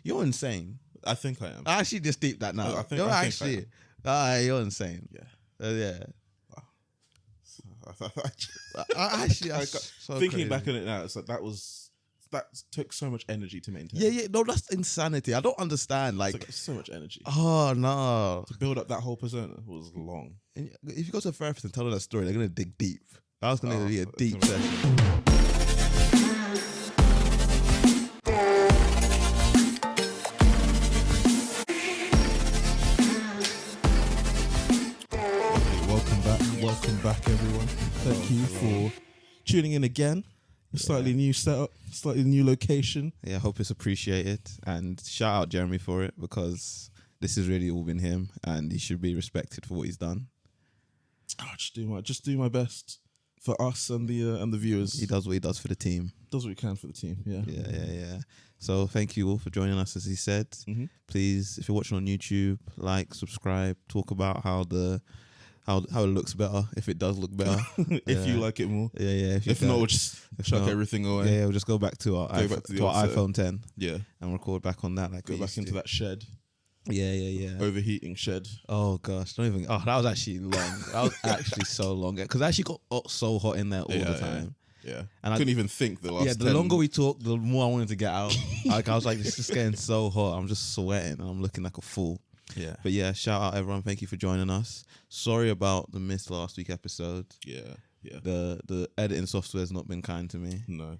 You're insane. I think I am. I actually just deep that now. I think You're insane. Yeah. Yeah. Thinking crazy. back on it now, it's like that took so much energy to maintain. Yeah. No, that's insanity. I don't understand. Like, it's so much energy. Oh no. To build up that whole persona was long. And if you go to a therapist and tell them that story, they're gonna dig deep. That was gonna be a deep session. Welcome back, everyone. Thank you for tuning in again. A slightly new setup, slightly new location. Yeah, I hope it's appreciated. And shout out Jeremy for it, because this has really all been him, and he should be respected for what he's done. Just do my best for us and the viewers. He does what he does for the team. Does what he can for the team. Yeah. So thank you all for joining us. As he said, please, if you're watching on YouTube, like, subscribe, talk about how it looks better, if it does look better. If you like it more. Yeah. If not, we'll just chuck everything away. Yeah, we'll just go back to our iPhone 10. Yeah. And record back on that. Go back into that shed. Yeah. Overheating shed. Oh gosh, don't even. Oh, that was actually long. That was actually so long, because it actually got so hot in there all the time. Yeah. And I couldn't even think the last. Yeah, the longer we talked, the more I wanted to get out. Like, I was like, this is getting so hot. I'm just sweating and I'm looking like a fool. Yeah. But yeah, shout out everyone. Thank you for joining us. Sorry about the missed last week episode. Yeah. The editing software has not been kind to me. No.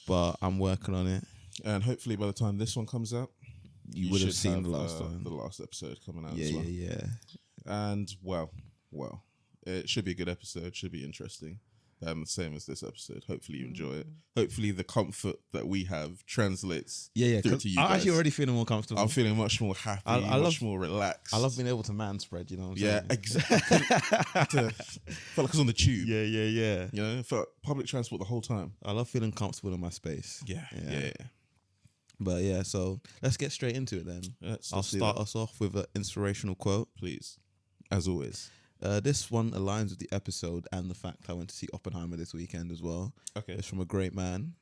But I'm working on it. And hopefully by the time this one comes out, you would have seen the last one. The last episode coming out as well. Yeah. And well, it should be a good episode. Should be interesting. Same as this episode. Hopefully you enjoy it. Hopefully the comfort that we have translates through to you guys. I'm actually already feeling more comfortable. I'm feeling much more happy, much more relaxed. I love being able to man spread, you know what I'm saying? Exactly. Felt like I was on the tube. Yeah. You know, felt public transport the whole time. I love feeling comfortable in my space. Yeah. But yeah, so let's get straight into it then. I'll start us off with an inspirational quote. Please. As always. This one aligns with the episode and the fact I went to see Oppenheimer this weekend as well. Okay. It's from a great man.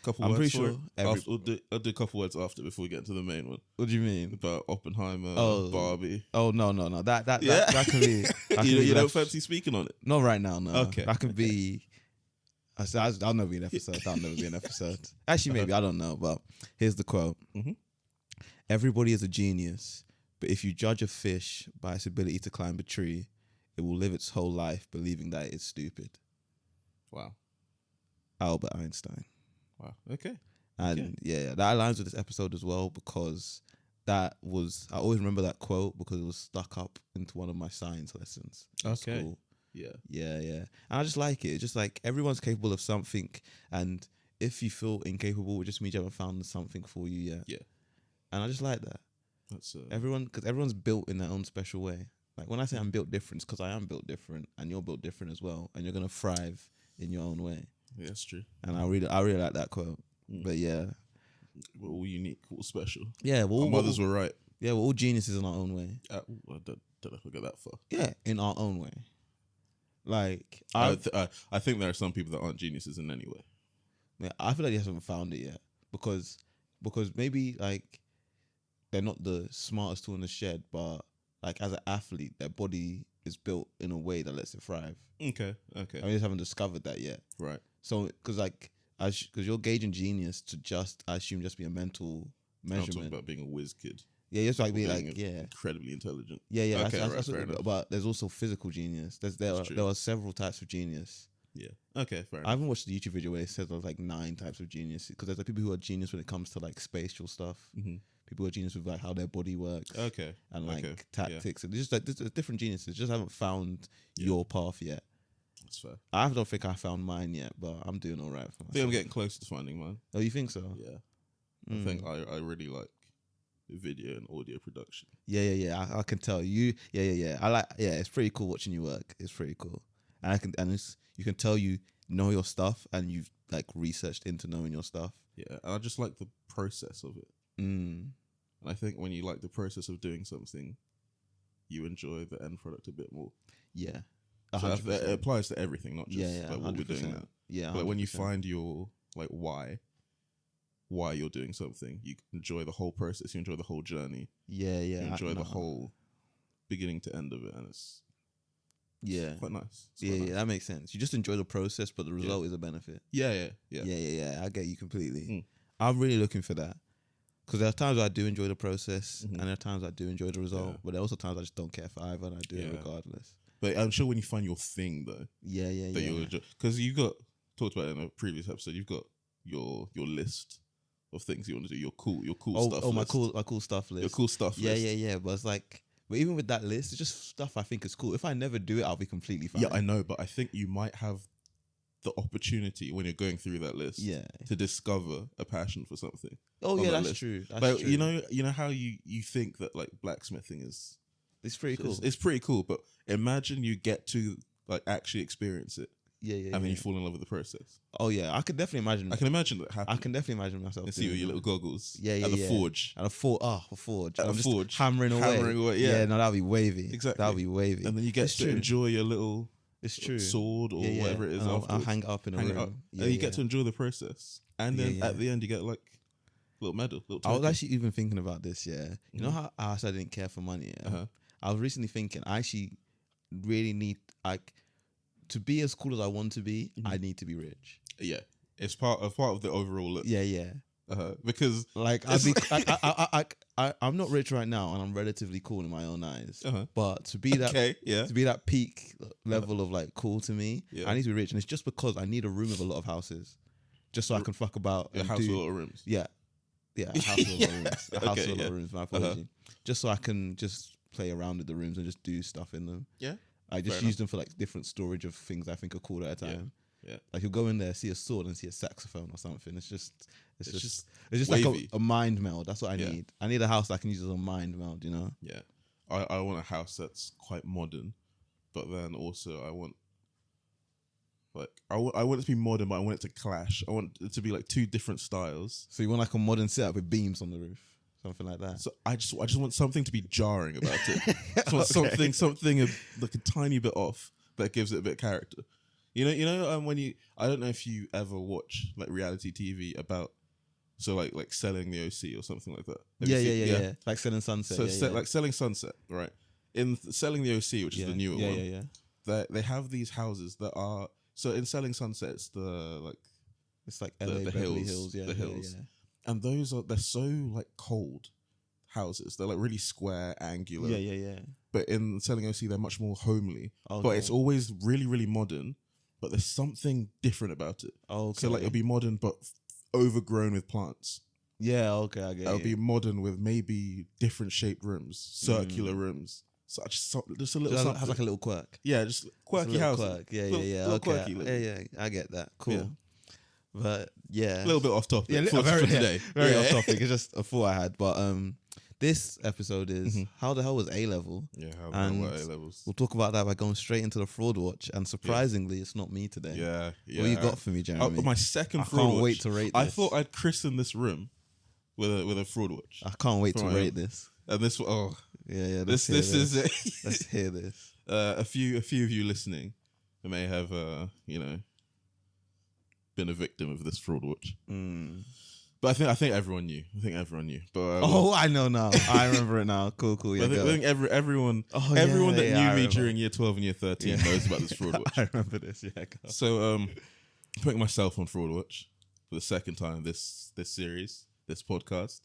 I'm pretty sure I'll do a couple words after before we get into the main one. What do you mean? About Oppenheimer, Barbie. Oh, no. That can be... You don't fancy speaking on it? Not right now, no. Okay. That can be... I'll never be an episode. That'll never be an episode. Actually, maybe. I don't know. But here's the quote. Everybody is a genius, but if you judge a fish by its ability to climb a tree, it will live its whole life believing that it is stupid. Wow. Albert Einstein. Wow. Okay. And that aligns with this episode as well, because I always remember that quote because it was stuck up into one of my science lessons in school. Yeah. And I just like it. It's just like everyone's capable of something, and if you feel incapable, it just means you haven't found something for you yet. Yeah. And I just like that. That's because everyone's built in their own special way. Like when I say I'm built different, it's because I am built different, and you're built different as well, and you're gonna thrive in your own way. Yeah, that's true. And I really like that quote. But yeah, we're all unique, we're all special. Yeah, our mothers were right. Yeah, we're all geniuses in our own way. I don't know if we go that far. Yeah, in our own way. Like I think there are some people that aren't geniuses in any way. Yeah, I feel like they haven't found it yet because maybe like they're not the smartest tool in the shed, but like as an athlete, their body is built in a way that lets it thrive. Okay. I just haven't discovered that yet. Right. So because you're gauging genius to I assume just be a mental measurement. I'm talking about being a whiz kid. Yeah, just like being like incredibly intelligent. Yeah. Okay, that's but there's also physical genius. There are several types of genius. Yeah. Okay, fair enough. I haven't watched the YouTube video where it says there's like 9 types of genius, because there's like people who are genius when it comes to like spatial stuff. People who are genius with like how their body works. Okay. And like tactics. And there's just like there's different geniuses. Just haven't found your path yet. That's fair. I don't think I found mine yet, but I'm doing all right. I think I'm getting close to finding mine. Oh, you think so? Yeah. I think I really like video and audio production. Yeah. I can tell you. Yeah. I like. Yeah, it's pretty cool watching you work. It's pretty cool, and you can tell you know your stuff, and you've like researched into knowing your stuff. Yeah, and I just like the process of it. And I think when you like the process of doing something, you enjoy the end product a bit more. Yeah, so it applies to everything, not just like what we're doing now. Yeah, but when you find your like why, why you're doing something. You enjoy the whole process. You enjoy the whole journey. Yeah. You enjoy the whole beginning to end of it, and it's quite nice. Yeah, that makes sense. You just enjoy the process, but the result is a benefit. Yeah. I get you completely. I'm really looking for that. Because there are times I do enjoy the process, and there are times I do enjoy the result, but there are also times I just don't care for either, and I do it regardless. But I'm sure when you find your thing, though, you'll enjoy, because you talked about it in a previous episode. You've got your list of things you want to do. Your cool stuff. My cool stuff list. Your cool stuff list. Yeah. But it's like, but even with that list, it's just stuff I think is cool. If I never do it, I'll be completely fine. Yeah, I know, but I think you might have the opportunity when you're going through that list to discover a passion for something. Oh yeah, that's true. That's true. You know how you think that like blacksmithing is, it's pretty cool. It's pretty cool, but imagine you get to like actually experience it. Yeah. And then you fall in love with the process. Oh yeah, I could definitely imagine. I can imagine that happening. I can definitely imagine myself. And see with your little goggles. Yeah. At the forge. At a forge. At I'm a just forge. hammering away. Yeah, no, that'll be wavy. Exactly. That'll be wavy. And then you get to enjoy your little sword or whatever it is. I'll hang it up in a room. And you get to enjoy the process. And then at the end you get like a little medal. I was actually even thinking about this, You know how I said I didn't care for money, I was recently thinking I actually really need, like, to be as cool as I want to be, I need to be rich. Yeah. It's part of the overall look. Yeah. Because like I'm not rich right now, and I'm relatively cool in my own eyes. But to be that to be that peak level of like cool to me, I need to be rich, and it's just because I need a room with a lot of houses, just so I can fuck about. A house with a lot of rooms. Yeah, a house with a lot of rooms. A house with a lot of rooms. My apology. Just so I can just play around with the rooms and just do stuff in them. Yeah, I just use them for like different storage of things I think are cool at a time. Yeah. Like you'll go in there, see a sword and see a saxophone or something. It's just like a mind meld. That's what I need. I need a house that I can use as a mind meld, you know? Yeah. I want a house that's quite modern, but then also I want it to be modern, but I want it to clash. I want it to be like two different styles. So you want like a modern setup with beams on the roof? Something like that. So I just want something to be jarring about it. I just want something like a tiny bit off that gives it a bit of character. You know, when I don't know if you ever watch like reality TV about, so like Selling the OC or something like that. Yeah. Like Selling Sunset. So like Selling Sunset, right? In Selling the OC, which is the newer one. They have these houses that are, so in Selling Sunset, it's like LA, the hills, the hills. And they're so like cold houses. They're like really square, angular. Yeah. But in Selling OC, they're much more homely. But it's always really, really modern. But there's something different about it. So like it'll be modern, but overgrown with plants. Yeah, okay, I get it. It'll be modern with maybe different shaped rooms, circular rooms. So just a little something. Have like a little quirk. Yeah, just quirky house. Yeah. Little quirky. Yeah, I get that. Cool. Yeah. But yeah, a little bit off topic for today. Very off topic. It's just a thought I had. But this episode is how the hell was A level? Yeah, how the hell were A levels? We'll talk about that by going straight into the fraud watch. And surprisingly, it's not me today. Yeah. What you got for me, Jeremy? My second fraud watch. I can't wait to rate this. I thought I'd christen this room with a fraud watch. I can't wait to rate this. And this, this is it. Let's hear this. A few of you listening may have been a victim of this fraud watch. But I think everyone knew. But I know now. I remember it now. Cool. Yeah, I think everyone that knew me during year 12 and year 13 knows about this fraud watch. I remember this. Yeah. Go. So putting myself on fraud watch for the second time this series, this podcast,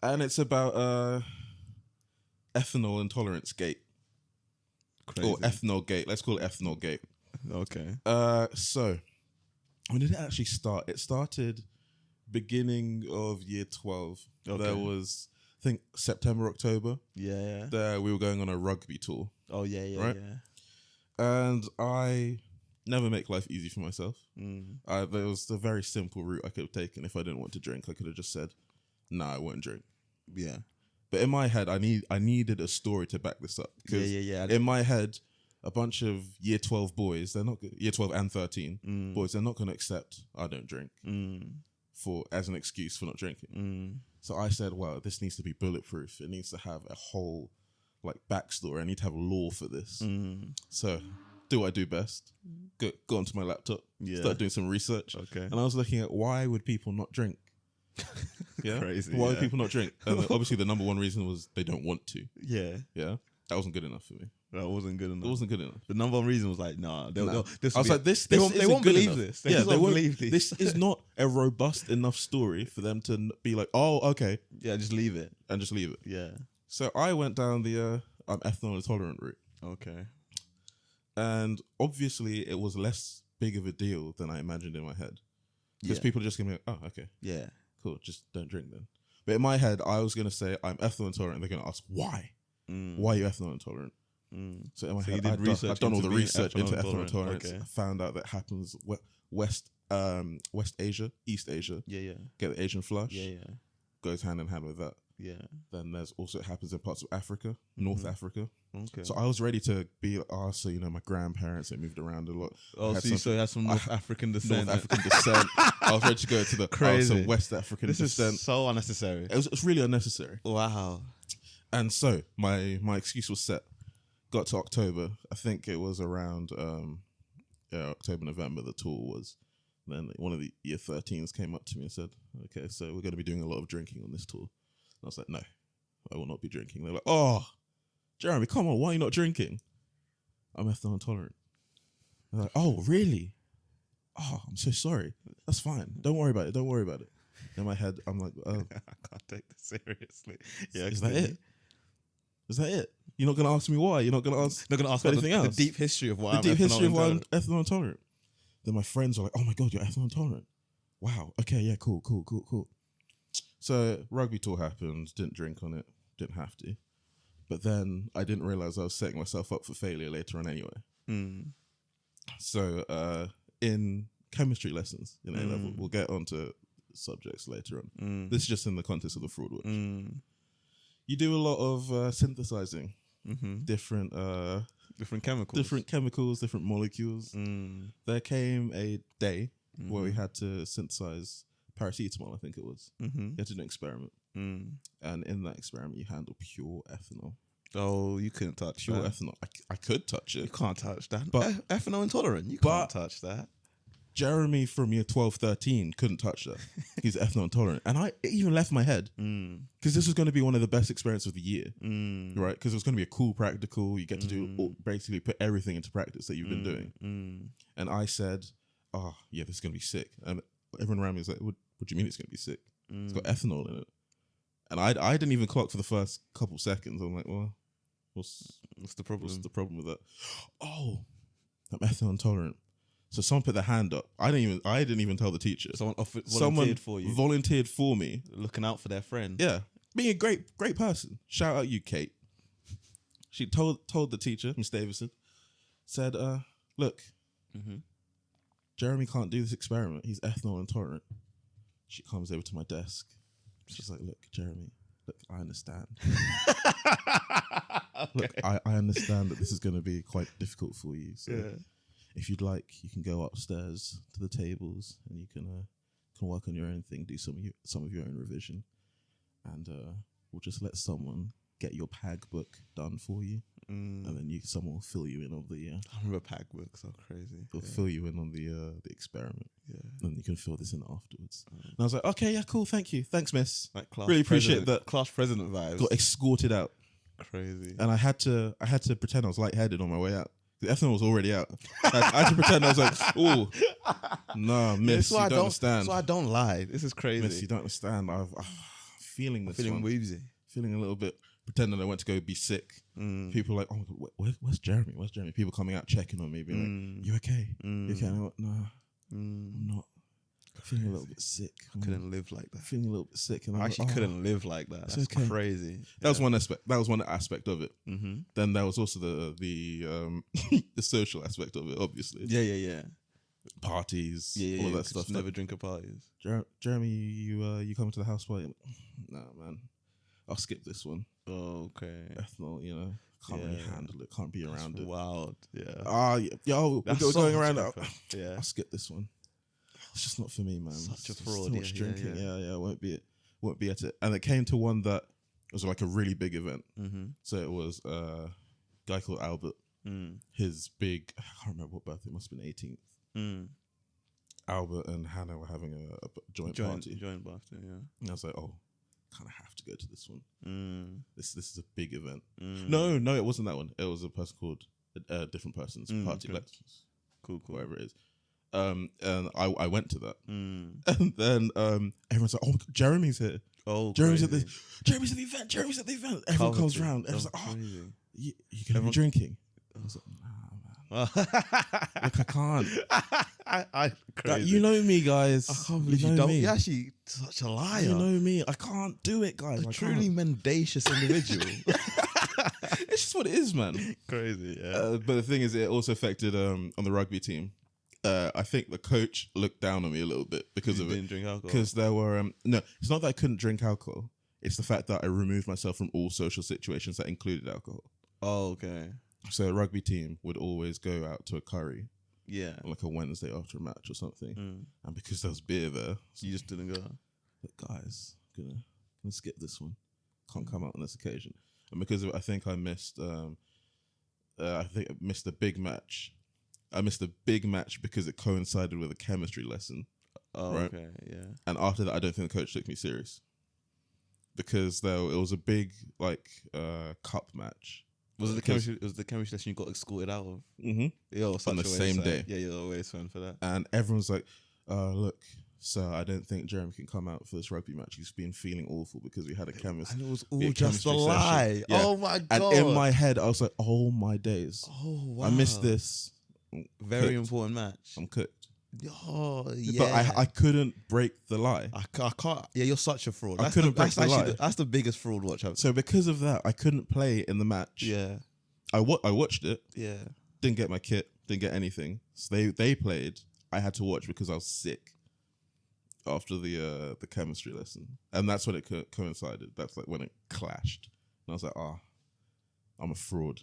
and it's about ethanol intolerance gate. Crazy. Or ethanol gate. Let's call it ethanol gate. Okay. So when did it actually start? It started beginning of year 12. Okay. There was, I think, September, October. Yeah. There we were going on a rugby tour. Oh, yeah. Right? And I never make life easy for myself. There was a very simple route I could have taken. If I didn't want to drink, I could have just said, "Nah, I won't drink." Yeah. But in my head, I needed a story to back this up. Yeah. In my head, a bunch of year 12 boys, they're not year 12 and 13 boys, they're not going to accept I don't drink as an excuse for not drinking. So I said, well, this needs to be bulletproof. It needs to have a whole like backstory. I need to have law for this. So do what I do best. Go onto my laptop, start doing some research. Okay. And I was looking at why would people not drink Yeah, Crazy. Why do people not drink? And obviously, the number one reason was they don't want to. Yeah. Yeah, that wasn't good enough for me. That wasn't good enough. It wasn't good enough. The number one reason was like, nah. I was like, this. They won't believe this. They won't believe this. This is not a robust enough story for them to be like, oh, okay, yeah, just leave it and just leave it. Yeah. So I went down the I'm ethanol intolerant route. Okay. And obviously, it was less big of a deal than I imagined in my head. Because people are just going to be like, oh, okay. Yeah. Cool. Just don't drink then. But in my head, I was going to say, I'm ethanol intolerant. And they're going to ask, why? Why are you ethanol intolerant? So in my head, I've done all the research into ethanol intolerance. Okay. I found out that happens West Asia, East Asia. Yeah. Get the Asian flush. Yeah. Goes hand in hand with that. Yeah. Then there's also, it happens in parts of Africa, North Africa. Okay. So I was ready to be, so my grandparents, they moved around a lot. Oh, so you had some North African descent. North African descent. I was ready to go to the crazy West African descent. Is so unnecessary. It's really unnecessary. Wow. And so my excuse was set. Got to October. I think it was around October, November, the tour was. Then one of the year 13s came up to me and said, okay, so we're going to be doing a lot of drinking on this tour. And I was like, no, I will not be drinking. They're like, oh, Jeremy, come on, why are you not drinking? I'm ethanol intolerant. They're like, oh, really? Oh, I'm so sorry. That's fine. Don't worry about it. In my head, I'm like, oh. I can't take this seriously. Yeah, Is that it? Is that it? You're not going to ask me why? You're not going to ask anything else? The deep history of why I'm ethanol intolerant. Then my friends are like, oh my God, you're ethanol intolerant. Wow. Okay, yeah, cool. So rugby tour happened, didn't drink on it, didn't have to. But then I didn't realize I was setting myself up for failure later on anyway. So in chemistry lessons in A-level, we'll get onto subjects later on. This is just in the context of the fraud watch. You do a lot of synthesizing different chemicals, different molecules. There came a day where we had to synthesize paracetamol, I think it was. You had to do an experiment. And in that experiment, you handle pure ethanol. Oh, you couldn't touch pure that. ethanol. I could touch it. You can't touch that. But ethanol intolerant. You can't touch that. Jeremy from year 12, 13 couldn't touch that. He's ethanol intolerant. And it even left my head. Because this was going to be one of the best experiences of the year. Right? Because it was going to be a cool practical. You get to do basically put everything into practice that you've been doing. And I said, oh, yeah, this is going to be sick. And everyone around me was like, what do you mean it's going to be sick? It's got ethanol in it. And I didn't even clock for the first couple seconds. I'm like, well, what's the problem? What's the problem with that? Oh, I'm ethanol intolerant. So someone put their hand up. I didn't even tell the teacher. Someone volunteered for you. Volunteered for me. Looking out for their friend. Yeah. Being a great person. Shout out you, Kate. She told the teacher, Miss Davison, said, look, Jeremy can't do this experiment. He's ethanol intolerant. She comes over to my desk. She's like, look, Jeremy, I understand. Okay. Look, I understand that this is going to be quite difficult for you. So yeah. If you'd like, you can go upstairs to the tables and you can work on your own thing, do some of your own revision, and we'll just let someone get your PAG book done for you, and then someone will fill you in on the. I remember PAG books, so crazy. They'll fill you in on the experiment, and you can fill this in afterwards. And I was like, okay, yeah, cool, thanks, miss. Like class really appreciate that. Class president vibes. Got escorted out. Crazy. And I had to pretend I was lightheaded on my way out. The ethanol was already out. I had to pretend I was like, oh, nah, miss, you don't understand. That's why I don't lie. This is crazy. Miss, you don't understand. I'm feeling this feeling woozy. Feeling a little bit, pretending I went to go be sick. People are like, oh my God, where's Jeremy? Where's Jeremy? People coming out checking on me, being like, you okay? You okay? And I'm like, no, I'm not. I'm feeling a little bit sick. I couldn't live like that. Feeling a little bit sick. And I actually couldn't live like that. That's okay. Crazy. That was one aspect. That was one aspect of it. Then there was also the the social aspect of it, obviously. Yeah. Parties, all of that stuff. Never drink at parties. Jeremy, you coming to the house party? Nah, man. I'll skip this one. Oh, okay. Ethanol, can't really handle it. Can't be around it. Wild. Yeah. We're going around it. Yeah. I'll skip this one. It's just not for me, man. Such a fraud. So much drinking. Yeah. Won't be at it. And it came to one that was like a really big event. So it was a guy called Albert. His big, I can't remember what birthday, it must have been 18th. Albert and Hannah were having a joint party. Joint party, yeah. And I was like, oh, kind of have to go to this one. This is a big event. Mm. No, it wasn't that one. It was a person called different person's party, like cool, whatever it is. And I went to that, and then everyone's like, "Oh, Jeremy's here! Oh, Jeremy's at the event! Jeremy's at the event!" Everyone comes around. Everyone's like, "Oh, you gonna be drinking?" I was like, "Nah, man. Look, I can't. I crazy. You know me, guys. I can't believe you don't. You're actually such a liar. You know me. I can't do it, guys. A truly mendacious individual. It's just what it is, man. Crazy, yeah. But the thing is, it also affected on the rugby team. I think the coach looked down on me a little bit because of it. Didn't drink alcohol. Because there were no, it's not that I couldn't drink alcohol. It's the fact that I removed myself from all social situations that included alcohol. Oh, okay. So a rugby team would always go out to a curry, yeah, on like a Wednesday after a match or something. And because there was beer there, you just didn't go. But guys, gonna skip this one. Can't come out on this occasion. And because of it, I think I missed. I think I missed a big match. I missed a big match because it coincided with a chemistry lesson. Oh, right? Okay, yeah. And after that, I don't think the coach took me serious because it was a big cup match. Was it the chemistry? It was the chemistry lesson you got escorted out of. Mm-hmm. Yeah, on the same day. Yeah, you're always fun for that. And everyone's like, "Look, sir, I don't think Jeremy can come out for this rugby match. He's been feeling awful because we had a chemist." And it was all just a lie. Yeah. Oh my god! And in my head, I was like, "Oh my days! Oh wow! I missed this. Very important match. I'm cooked." Oh yeah. But I couldn't break the lie. I can't. Yeah, you're such a fraud. I couldn't break the lie. That's the biggest fraud watch I've. So because of that, I couldn't play in the match. Yeah. I watched it. Yeah. Didn't get my kit. Didn't get anything. So they played. I had to watch because I was sick after the chemistry lesson, and that's when it coincided. That's like when it clashed, and I was like, I'm a fraud.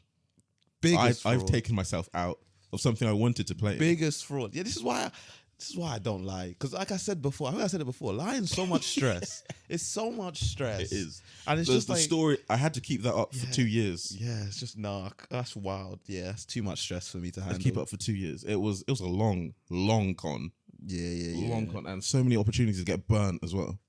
Biggest fraud. I've taken myself out of something I wanted to play. Biggest fraud. Yeah, this is why I don't lie. Because like I said before, I think I said it before, lying's so much stress. It's so much stress. It is. And it's just the like, story, I had to keep that up for 2 years. Yeah, it's just, that's wild. Yeah, that's too much stress for me to handle. I keep it up for 2 years. It was a long con. Yeah. Long con. And so many opportunities to get burnt as well.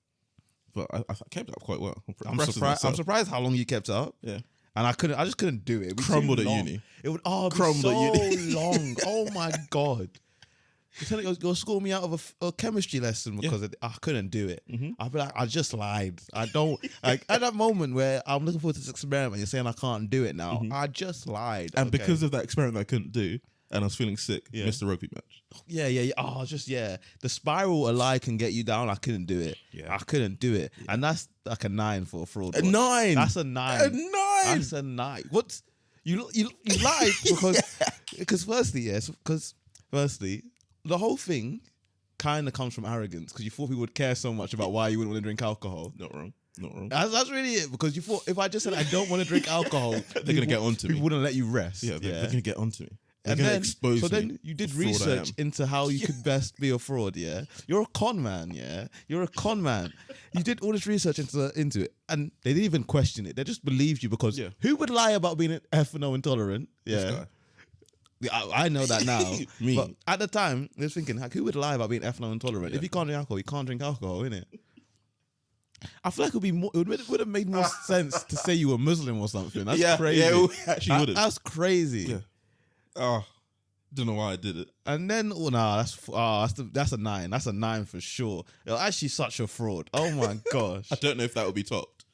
But I kept it up quite well. I'm surprised how long you kept it up. Yeah. And I just couldn't do it. Crumbled at uni. It would crumbled at uni. Long. Oh my god. You'll school me out of a chemistry lesson because I couldn't do it. Mm-hmm. I'd be like, I just lied. I don't like at that moment where I'm looking forward to this experiment. You're saying I can't do it now. Mm-hmm. I just lied. And because of that experiment I couldn't do, and I was feeling sick, missed the rugby match. Yeah. Oh, the spiral a lie can get you down. I couldn't do it. Yeah, I couldn't do it, and that's like a 9 for a fraud. A 9. That's a 9. A 9. That's a 9. What? You lied because firstly, the whole thing kind of comes from arrogance because you thought people would care so much about why you wouldn't want to drink alcohol. Not wrong. That's really it, because you thought if I just said I don't want to drink alcohol, they're going to get onto me. People wouldn't let you rest. Yeah, they're going to get onto me. And then, so then you did research into how you could best be a fraud, yeah? You're a con man, yeah? You're a con man. You did all this research into it, and they didn't even question it. They just believed you because who would lie about being ethanol intolerant? Yeah. I know that now. Me. But at the time, they was thinking, who would lie about being ethanol intolerant? Yeah. If you can't drink alcohol, you can't drink alcohol, innit? I feel like it would have made more sense to say you were Muslim or something. That's crazy. Yeah, it actually would have. That's crazy. Yeah. Oh, don't know why I did it. And then, that's a 9. That's a 9 for sure. You're actually such a fraud. Oh my gosh. I don't know if that would be topped.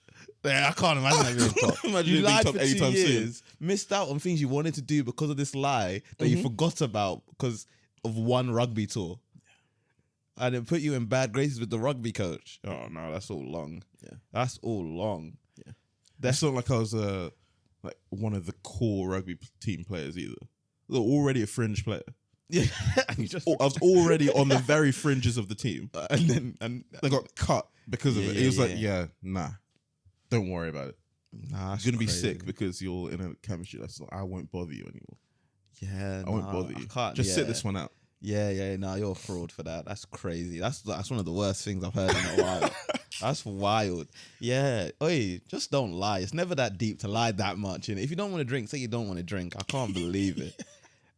Yeah, I can't imagine that being topped. Imagine you lied for 2 years, missed out on things you wanted to do because of this lie that you forgot about because of one rugby tour. And it put you in bad graces with the rugby coach. Oh no, that's all long. Yeah, that's all long. Yeah, that's not like I was like one of the core rugby team players either. They're already a fringe player. Yeah, I was already on the very fringes of the team, and they got cut because of it. It was like, nah, don't worry about it. Nah, you're gonna be sick because you're in a chemistry lesson. I won't bother you anymore. Yeah, I won't bother you. Just sit this one out. Yeah, no, you're a fraud for that. That's crazy. That's one of the worst things I've heard in a while. That's wild. Yeah. Oi, just don't lie. It's never that deep to lie that much. And if you don't want to drink, say you don't want to drink. I can't believe it.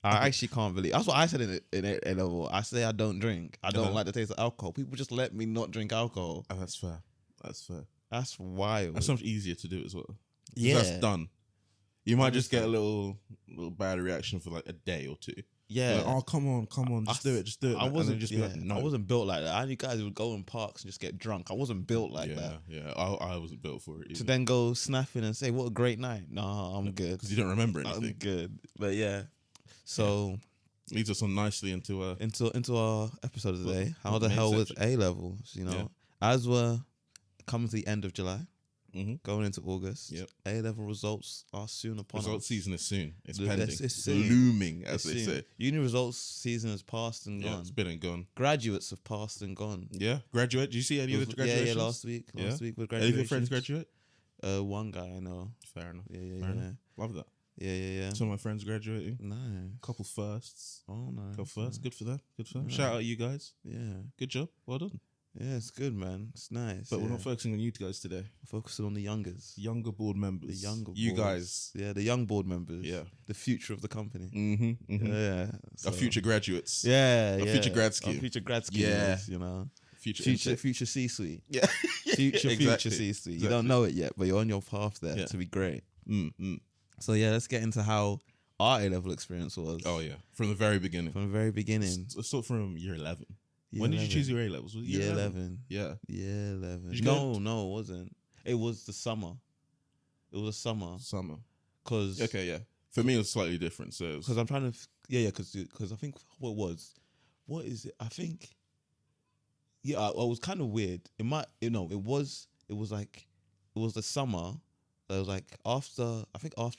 I actually can't believe. That's what I said in A level. I say I don't drink. I don't like the taste of alcohol. People just let me not drink alcohol. Oh, that's fair. That's fair. That's wild. That's so much easier to do as well. Yeah, that's done. You might just get a little bad reaction for like a day or two. Yeah. Like, oh, come on, just do it. I wasn't just like, no. I wasn't built like that. I knew guys who would go in parks and just get drunk. I wasn't built like that. Yeah, I wasn't built for it either. To then go snapping and say, "What a great night." Nah, I'm good because you don't remember anything. I'm good, but yeah. So leads us on nicely into our episode of the day. How the hell was A levels? You know, as we're coming to the end of July. Going into August, A level results are soon upon us. Results season is soon. It's pending. It's looming, as they say. Uni results season has passed and gone. It's been and gone. Graduates have passed and gone. Yeah, graduate. Did you see any of the graduations? Yeah, last week with graduation. Any of your friends graduate? One guy I know. Fair enough. Yeah. Love that. Yeah. Some of my friends graduating. Nice. Couple firsts. Oh, nice. Couple firsts. Good for them. Yeah. Shout out you guys. Yeah. Good job. Well done. Yeah, it's good, man. It's nice. But we're not focusing on you guys today. We're focusing on the youngers. Younger board members. The younger you boards. Guys. Yeah, the young board members. Yeah. The future of the company. Yeah. So. Our future graduates. Yeah. Our future grad scheme. Our future grad scheme. Yeah. You know. Future C-suite. Yeah. Future C-suite. You don't know it yet, but you're on your path there to be great. So yeah, let's get into how our A-level experience was. Oh yeah. From the very beginning. Let's start from year 11. When did you choose your A-levels? Was it year 11? Yeah. Year 11. No, it wasn't. It was the summer. It was a summer. Cause okay, yeah. For me, it was slightly different. So because I'm trying to, because I think what is it? I think, it was kind of weird. It was the summer. It was like after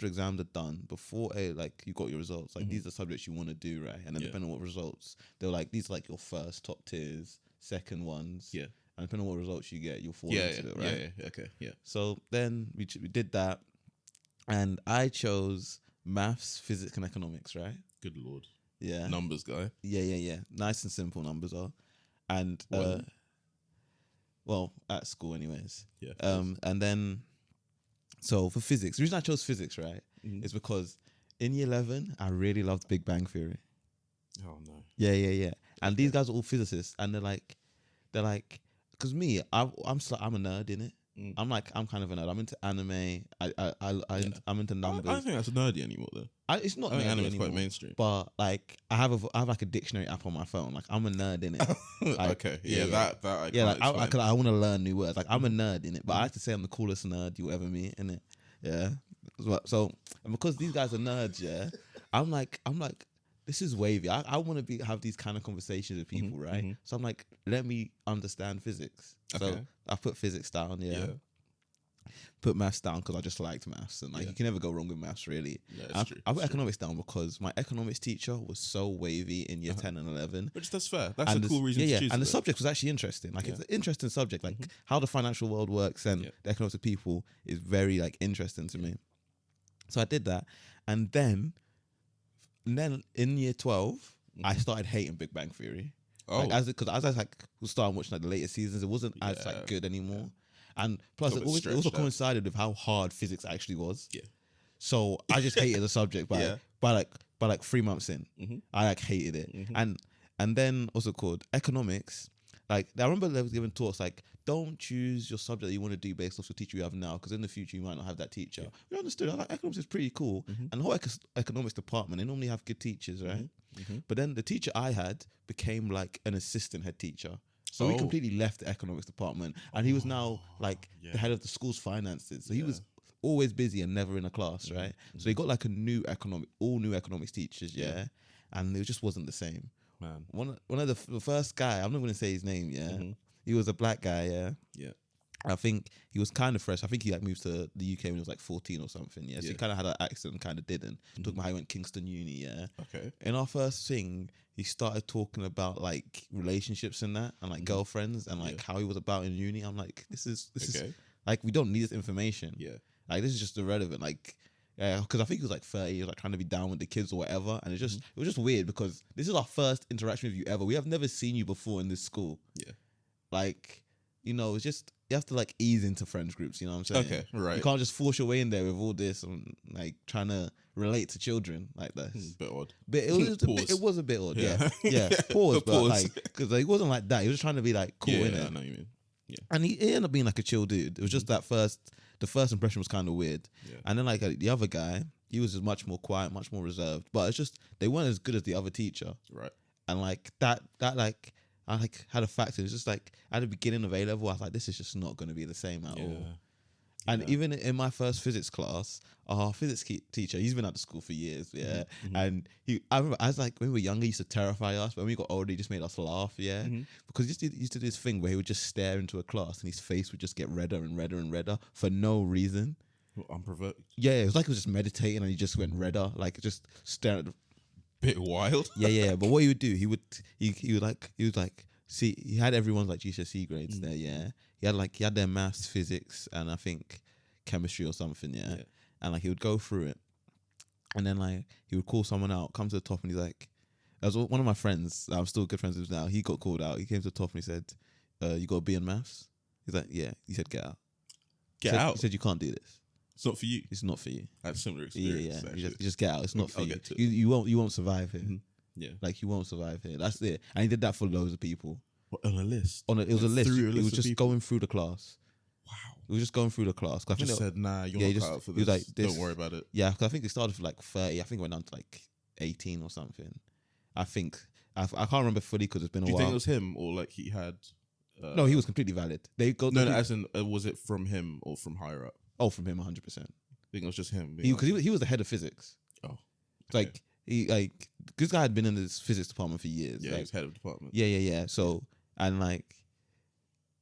exams are done, before you got your results, like these are subjects you want to do, right? And then depending on what results, they're like, these are like your first top tiers, second ones. Yeah. And depending on what results you get, you'll fall into it, right? Yeah, okay, yeah. So then we did that, and I chose maths, physics, and economics, right? Good Lord. Yeah. Numbers guy. Yeah. Nice and simple numbers are. And, well, at school anyways. Yeah. And then... So for physics, the reason I chose physics, right, is because in year 11, I really loved Big Bang Theory. Oh no. Yeah. And these guys are all physicists, and they're like, because me, I'm a nerd in it. I'm kind of a nerd. I'm into anime. I'm into numbers. I don't think that's nerdy anymore though. It's not. I think anime is anymore, quite mainstream. But like, I have like a dictionary app on my phone. Like, I'm a nerd in it. Like, okay. Yeah. That. I want to learn new words. Like, I'm a nerd in it. But I like to say I'm the coolest nerd you ever meet in it. Yeah. So, and because these guys are nerds, yeah, I'm like, this is wavy. I want to have these kind of conversations with people, right? So I'm like, let me understand physics. Okay. So I put physics down, yeah. Put maths down because I just liked maths, and you can never go wrong with maths, really. Yeah, I put economics down because my economics teacher was so wavy in year 10 and 11. Which that's fair. That's a cool reason to choose. And the subject was actually interesting. Like, it's an interesting subject. Like, how the financial world works and the economics of people is very interesting to me. So I did that, and then in year 12, I started hating Big Bang Theory. Oh, because as I was starting watching the later seasons, it wasn't as good anymore. And plus, it also coincided with how hard physics actually was. Yeah. So I just hated the subject by 3 months in. I hated it. And then also called economics. Like, I remember they was given talks like, don't choose your subject that you want to do based off the teacher you have now, because in the future you might not have that teacher. Yeah. We understood. I like economics is pretty cool, and the whole economics department, they normally have good teachers, right? But then the teacher I had became like an assistant head teacher. So he completely left the economics department, and he was now like the head of the school's finances. So he was always busy and never in a class, right? So he got like all new economics teachers, and it just wasn't the same. Man, one of the first guy, I'm not going to say his name, he was a black guy, yeah. I think he was kind of fresh. I think he moved to the UK when he was like 14 or something. Yeah, so he kind of had an accent and kind of didn't. Talking about how he went Kingston Uni. Yeah. Okay. In our first thing, he started talking about like relationships and that, and like girlfriends, and like how he was about in uni. I'm like, this is like, we don't need this information. Yeah. Like, this is just irrelevant. Like, because I think he was like 30, he was like trying to be down with the kids or whatever, and it was just weird because this is our first interaction with you ever. We have never seen you before in this school. Yeah. Like, you know, it's just you have to like ease into friends groups. You know what I'm saying? Okay, right. You can't just force your way in there with all this and like trying to relate to children like this. Bit odd. But it was a bit odd. Yeah, yeah. Pause, but Pause. like because like, he wasn't like that. He was just trying to be like cool, Yeah, innit? I know what you mean. Yeah, And he ended up being like a chill dude. It was just the first impression was kind of weird. Yeah. And then like the other guy, he was just much more quiet, much more reserved. But it's just they weren't as good as the other teacher. Right. And like that like I like had a factor. It's just like at the beginning of A level, I was like, this is just not going to be the same at all. And even in my first physics class, our physics teacher, he's been at the school for years, and I remember, I was like, when we were younger, he used to terrify us. But when we got older, he just made us laugh, because he used to do this thing where he would just stare into a class and his face would just get redder and redder and redder for no reason. Unprovoked. Yeah, it was like he was just meditating and he just went redder, like just staring at the... Bit wild. Yeah. But what he would do, he would like see, he had everyone's like GCSE grades there, He had their maths, physics, and I think chemistry or something, and like he would go through it, and then like he would call someone out, come to the top, and he's like, as one of my friends that I'm still good friends with now, he got called out. He came to the top and he said, "You got a B in maths?" He's like, "Yeah." He said, "Get out." Get out. He said, "You can't do this. It's not for you." It's not for you. I had similar experience. Yeah. You just get out. It's not for I'll you. get to it. You won't survive here. Yeah. Like you won't survive here. That's it. And he did that for loads of people. What, on a list? It was a list. Through a It list was of just people? going through the class. Wow. It was just going through the class. I think Just said, nah, you're not cut out for he was this. like, this. Don't worry about it. Yeah, because I think they started for like 30. I think it went down to like 18 or something. I think. I can't remember fully because it's been a Do you while. think it was him or like he had... No, he was completely valid. No, as in, was it from him or from higher up? Oh, from him, 100%. I think it was just him. Because he was the head of physics. Oh. Like, this guy had been in this physics department for years. Yeah, like, he was head of department. Yeah. So, and like,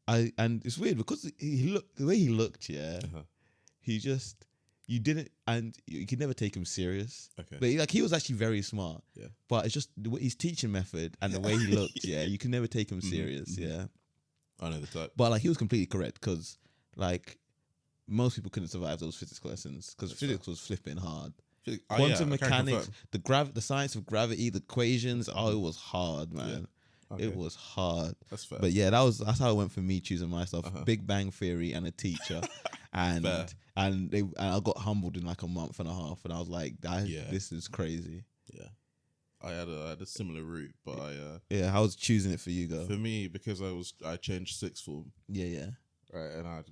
and it's weird because the way he looked, he just, you didn't, and you could never take him serious. Okay. But he was actually very smart. Yeah. But it's just his teaching method and the way he looked, you can never take him serious, I know the type. But like, he was completely correct because like, most people couldn't survive those physics lessons because physics was flipping hard. Quantum mechanics, the science of gravity, the equations, it was hard, man. Yeah. Okay. It was hard. That's fair. But yeah, that's how it went for me choosing myself. Big Bang Theory and a teacher. and I got humbled in like a month and a half and I was like, this is crazy. Yeah. I had a similar route, but I was choosing it for you, girl. For me, because I changed sixth form. Yeah. Right, and I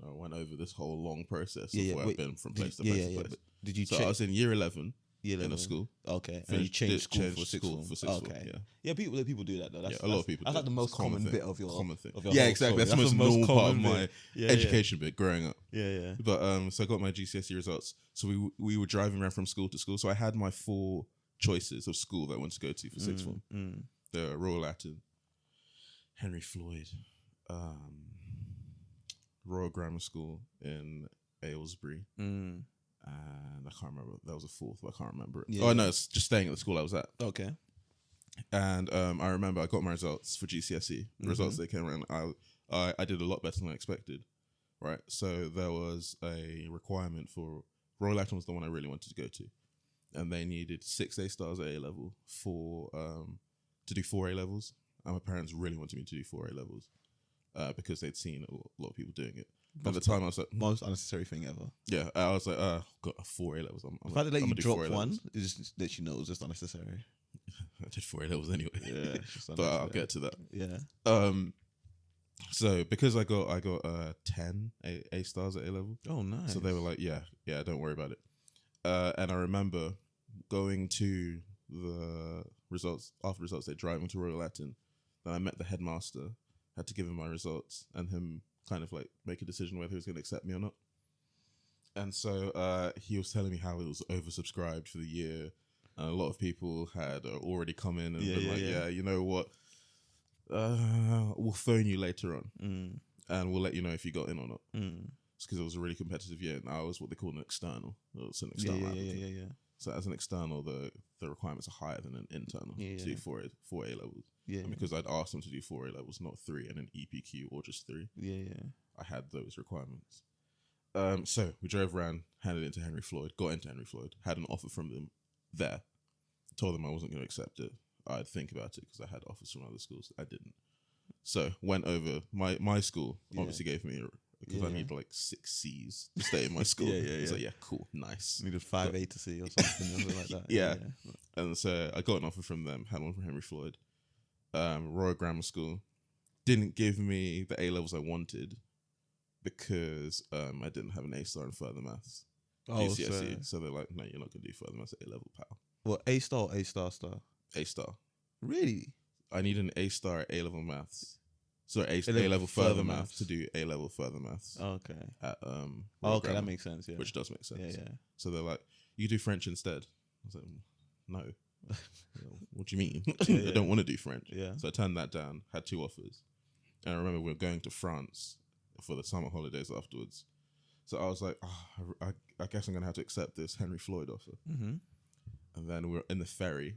went over this whole long process of where I've been from place to place to place. Did you? So I was in year 11. In a school. Okay. And you changed school for sixth form. Okay. Yeah, people do that though. A lot of people. That's like the most common bit of your common thing. Of your yeah, exactly. That's the most normal part of my education bit growing up. Yeah. But so I got my GCSE results. So we were driving around from school to school. So I had my 4 choices of school that I wanted to go to for sixth form. The Royal Latin, Henry Floyd, Royal Grammar School in Aylesbury. And I can't remember. That was a 4th, but I can't remember it. Yeah. Oh, no, it's just staying at the school I was at. Okay. And I remember I got my results for GCSE. The results that came around, I did a lot better than I expected, right? So there was a requirement for... Royal Latin was the one I really wanted to go to. And they needed 6 A stars at A-level to do 4 A-levels. And my parents really wanted me to do 4 A-levels because they'd seen a lot of people doing it. At the time, I was like... Most unnecessary thing ever. Yeah, I was like, got 4 A-levels. The fact that you drop one, it just that you know it was just unnecessary. I did 4 A-levels anyway. Yeah, but I'll get to that. Yeah. So because I got 10 A stars at A-level. Oh, nice. So they were like, yeah, don't worry about it. And I remember going to the results, after results day, driving to Royal Latin. Then I met the headmaster, had to give him my results, and him kind of like make a decision whether he was going to accept me or not. And so he was telling me how it was oversubscribed for the year. And a lot of people had already come in and been like, you know what? We'll phone you later on. And we'll let you know if you got in or not. It's because it was a really competitive year. And I was what they call an external. It's an external. Yeah. So as an external, the requirements are higher than an internal to do 4 A-levels. Yeah. And because I'd asked them to do 4 A-levels, not 3, and an EPQ or just 3. Yeah. I had those requirements. So we drove around, handed it to Henry Floyd, got into Henry Floyd, had an offer from them there. Told them I wasn't going to accept it. I'd think about it because I had offers from other schools. I didn't. So went over. My school obviously gave me, because I need like 6 C's to stay in my school. It's like, yeah, cool, nice. Needed 5 A to C or something like that. Yeah. And so I got an offer from them, had one from Henry Floyd. Royal Grammar School didn't give me the A levels I wanted because I didn't have an A star in further maths. GCSE. So they're like, no, you're not gonna do further maths at A level, pal. What, A star or A star star? A star. Really? I need an A star at A level maths. Sorry, A level further maths to do A level further maths. Okay. At okay, Grammar, that makes sense. Yeah, which does make sense. Yeah. So they're like, you do French instead. I was like, no. What do you mean? I don't want to do French. Yeah. So I turned that down. Had 2 offers, and I remember we were going to France for the summer holidays afterwards. So I was like, I guess I'm gonna have to accept this Henry Floyd offer. Mm-hmm. And then we were in the ferry.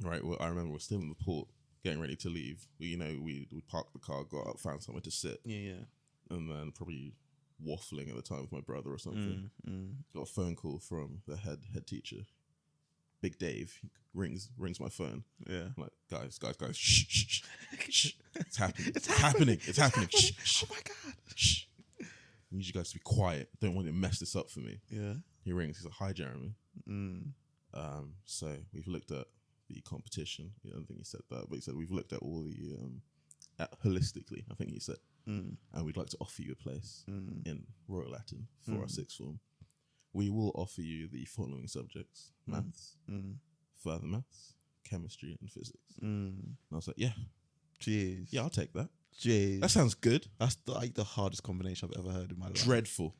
Right. Well, I remember we're still in the port, getting ready to leave. We parked the car, got up, found somewhere to sit. Yeah. And then probably waffling at the time with my brother or something. Got a phone call from the head teacher, Big Dave. He rings my phone. Yeah. I'm like, guys, shh. It's happening. It's happening. Shh. Oh my God. Shh. I need you guys to be quiet. Don't want you to mess this up for me. Yeah. He rings. He's like, hi, Jeremy. So we've looked at the competition. I don't think he said that, but he said we've looked at all the holistically, I think he said, and we'd like to offer you a place in Royal Latin for our 6th form. We will offer you the following subjects: maths, further maths, chemistry, and physics. And I was like, yeah, jeez, yeah, I'll take that. Jeez, that sounds good. That's like the hardest combination I've ever heard in my life. Dreadful,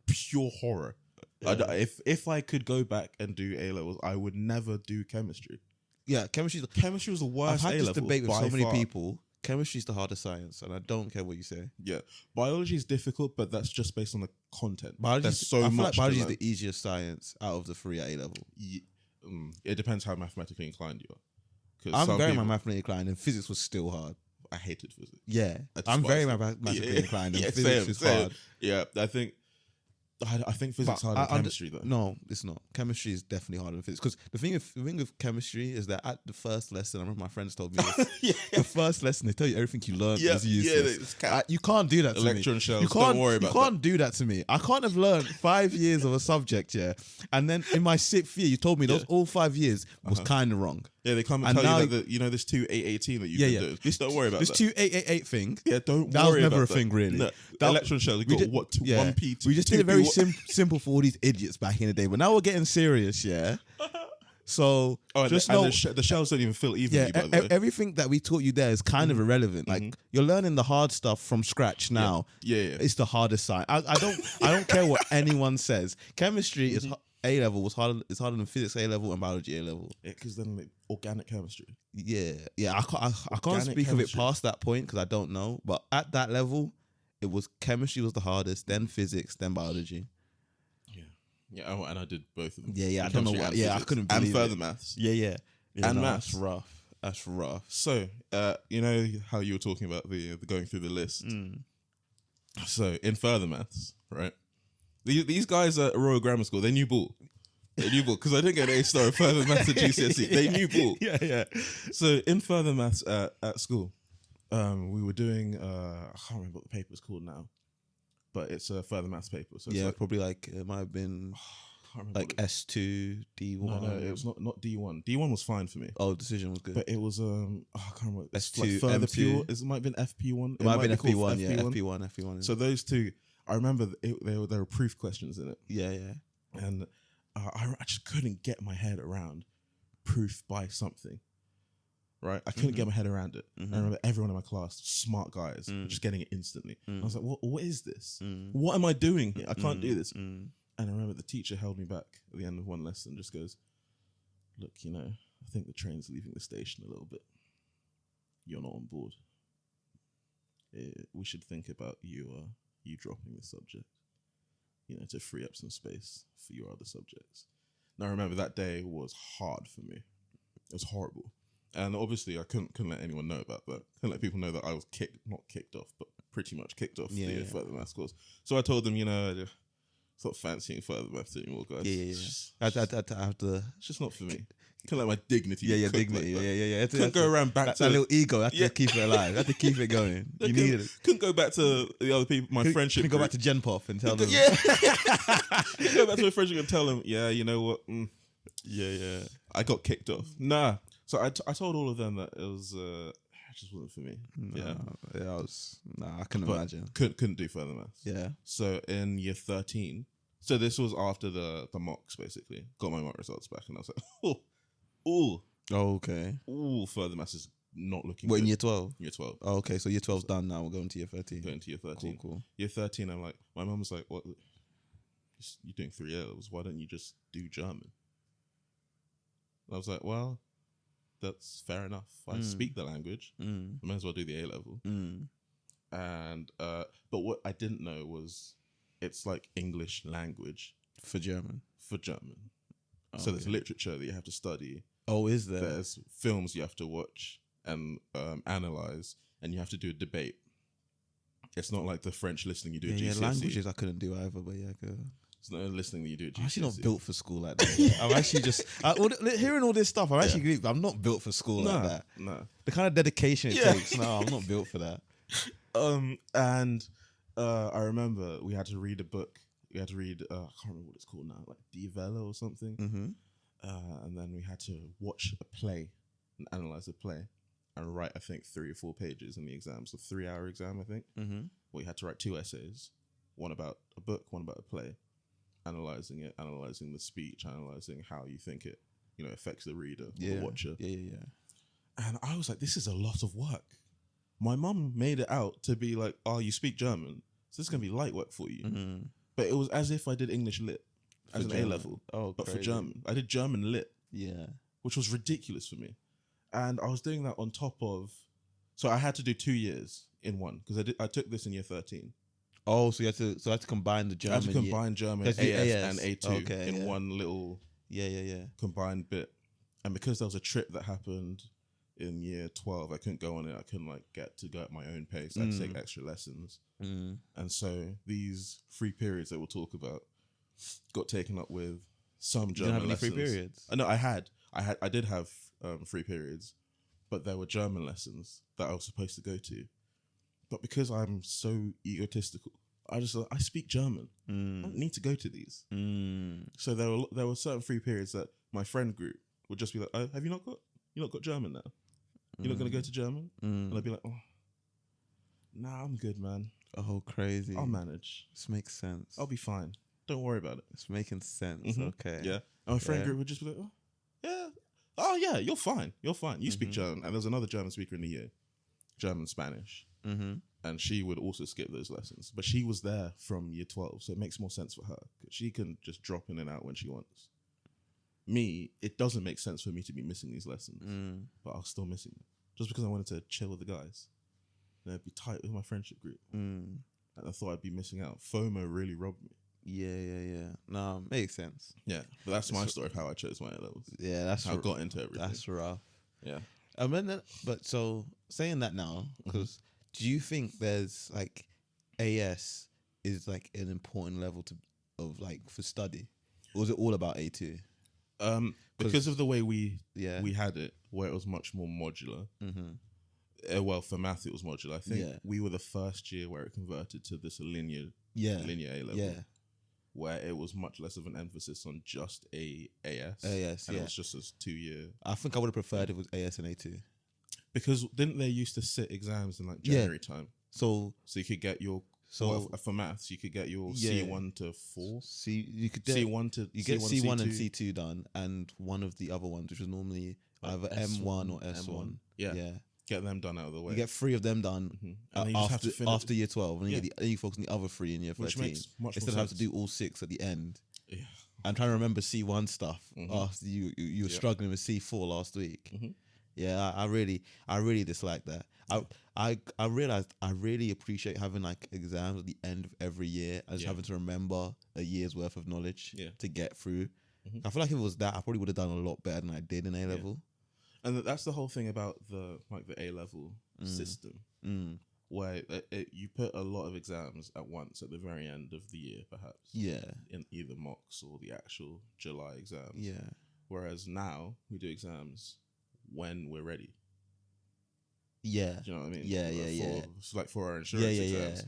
pure horror. Yeah. If I could go back and do A levels, I would never do chemistry. Yeah, chemistry was the worst. I've had this debate with so many people. Chemistry is the hardest science, and I don't care what you say. Yeah, biology is difficult, but that's just based on the content. Biology is the easiest science out of the 3 at A level. It depends how mathematically inclined you are. I'm very mathematically inclined, and physics was still hard. I hated physics. Yeah, I'm very mathematically inclined, and physics is hard. Yeah, I think physics is harder than chemistry, though. No, it's not. Chemistry is definitely harder than physics. Because the thing with chemistry is that at the first lesson, I remember my friends told me this. The first lesson, they tell you everything you learned is useless. You can't do that to me. Electron shells, don't worry about that. You can't do that to me. I can't have learned 5 years of a subject, and then in my 6th year, you told me those all 5 years was kind of wrong. Yeah, they come and tell you that this 2-8-18 that you've been doing. Don't worry about that. This 2-8-8-8 thing. Yeah, don't worry about that. That was never a thing, really. No, electron shells, you got 1p. We just did it very simple for all these idiots back in the day. But now we're getting serious, So just know the shells don't even fill evenly. By the way. Everything that we taught you there is kind of irrelevant. Like you're learning the hard stuff from scratch now. Yeah. It's the hardest side. I don't care what anyone says. Chemistry is A level was harder. It's harder than physics A level and biology A level. Yeah, because then like, organic chemistry. Yeah. I can't speak of it past that point because I don't know. But at that level, it was chemistry was the hardest, then physics, then biology. Yeah, and I did both of them. Yeah, I don't know why. Yeah, I couldn't believe and further it. maths. Yeah. And maths. That's rough. So, you know how you were talking about the going through the list. So in further maths, right? These guys at Royal Grammar School, they knew ball. Because I didn't get an A star in further maths at GCSE. They knew ball. Yeah. So in further maths at school, we were doing I can't remember what the paper was called now. But it's a further maths paper. So it's probably it might have been like S2, D1. No, it was not D1. D1 was fine for me. Oh, decision was good. But it was I can't remember. It's S2, like further M2. pure. It might have been FP1. It might have been FP1. Yeah, FP1. So those two, I remember there were proof questions in it. Yeah. And I just couldn't get my head around proof by something. Right, I couldn't get my head around it. I remember everyone in my class, smart guys, just getting it instantly. I was like, "What is this? What am I doing here? I can't do this." And I remember the teacher held me back at the end of one lesson, just goes, "Look, I think the train's leaving the station a little bit. You're not on board. We should think about you dropping this subject, to free up some space for your other subjects." Now, I remember that day was hard for me. It was horrible. And obviously, I couldn't let anyone know about that. Couldn't let people know that I was not kicked off, but pretty much kicked off the further maths course. So I told them, it's not fancying further maths anymore, guys. Yeah. It's just not for me. Kind of like my dignity. Yeah, dignity. Like, Yeah. Couldn't go around back to that little ego. Had to keep it alive. Had to keep it going. You needed it. Couldn't go back to the other people. My friendship. Couldn't go back to Gen Pop and tell them. Yeah. Go back to my friendship and tell them. Yeah, you know what? Yeah. I got kicked off. Nah. So I told all of them that it was. It just wasn't for me. I couldn't imagine. Couldn't do further maths. Yeah. So in year 13. So this was after the mocks, basically. Got my mock results back, and I was like, oh, okay. Ooh, further maths is not looking What, good. in year 12? Year 12. Oh, okay, so year 12's done now. We're going to year 13. Going to year 13. Cool. Year 13, I'm like, my mum was like, what? You're doing 3 A's. Why don't you just do German? And I was like, well, that's fair enough. I speak the language. I might as well do the A level. And, but what I didn't know was it's like English language. For German. So there's literature that you have to study. Oh, is there? There's films you have to watch and analyze, and you have to do a debate. It's not like the French listening you do at GCSE. Yeah, languages I couldn't do either, but yeah, good. It's not listening that you do at GCSE. I'm actually not built for school like that. I'm actually just hearing all this stuff. I'm not built for school like that. No, the kind of dedication it takes. No, I'm not built for that. And I remember we had to read a book. We had to read. I can't remember what it's called now, like Die Welle or something. And then we had to watch a play and analyze a play and write, I think, 3 or 4 pages in the exam. So 3-hour exam, I think. We had to write 2 essays, one about a book, one about a play, analyzing it, analyzing the speech, analyzing how you think it, affects the reader, the watcher. Yeah. And I was like, this is a lot of work. My mum made it out to be like, oh, you speak German, so this is going to be light work for you. But it was as if I did English lit as an A level, but for German. I did German lit, which was ridiculous for me. And I was doing that on top of, so I had to do 2 years in one because I took this in year 13. Oh, so you had to combine the German. I had to combine German AS and A2 in one little combined bit. And because there was a trip that happened in year 12, I couldn't go on it. I couldn't get to go at my own pace. I had to take extra lessons. And so these free periods that we'll talk about got taken up with some German lessons. Free periods? No, I did have free periods, but there were German lessons that I was supposed to go to. But because I'm so egotistical, I speak German. I don't need to go to these. So there were certain free periods that my friend group would just be like, "Oh, have you not got German now? You're not going to go to German?" And I'd be like, "Oh, nah, I'm good, man. Oh, crazy. I'll manage. This makes sense. I'll be fine. Don't worry about it." It's making sense. Okay. Yeah. And my friend group would just be like, "Oh, yeah. Oh, yeah, you're fine. You're fine. You speak German." And there's another German speaker in the year, German, Spanish. And she would also skip those lessons. But she was there from year 12, so it makes more sense for her. She can just drop in and out when she wants. Me, it doesn't make sense for me to be missing these lessons. But I was still missing them. Just because I wanted to chill with the guys. And I'd be tight with my friendship group. And I thought I'd be missing out. FOMO really robbed me. Yeah. No, makes sense. Yeah, but that's my story of how I chose my A levels. Yeah, that's how I got into everything. That's rough. Yeah. But so saying that now, because do you think there's like AS is like an important level for study, or is it all about A2? Because of the way we had it, where it was much more modular. Well, for math it was modular. I think we were the first year where it converted to this linear A level, where it was much less of an emphasis on just AS, and it was just a 2-year. I think I would have preferred if it was AS and A2, because didn't they used to sit exams in like January time? So you could get your for maths you could get your C1 to 4. You could get C1 to you get C1 and C2 done, and one of the other ones, which was normally either M1 or S1. Yeah. Get them done out of the way. You get 3 of them done after year 12, and then you focus on the other 3 in year 13. Instead of having to do all 6 at the end. Yeah. I'm trying to remember C1 stuff after you were struggling with C4 last week. Yeah, I really dislike that. I realized I really appreciate having like exams at the end of every year and just having to remember a year's worth of knowledge to get through. I feel like if it was that, I probably would have done a lot better than I did in A level. And that's the whole thing about the A level system, where you put a lot of exams at once at the very end of the year, perhaps. Yeah. In either mocks or the actual July exams. Yeah. Whereas now we do exams when we're ready. Yeah. Do you know what I mean? Yeah, yeah. It's like for our insurance exams. Yeah.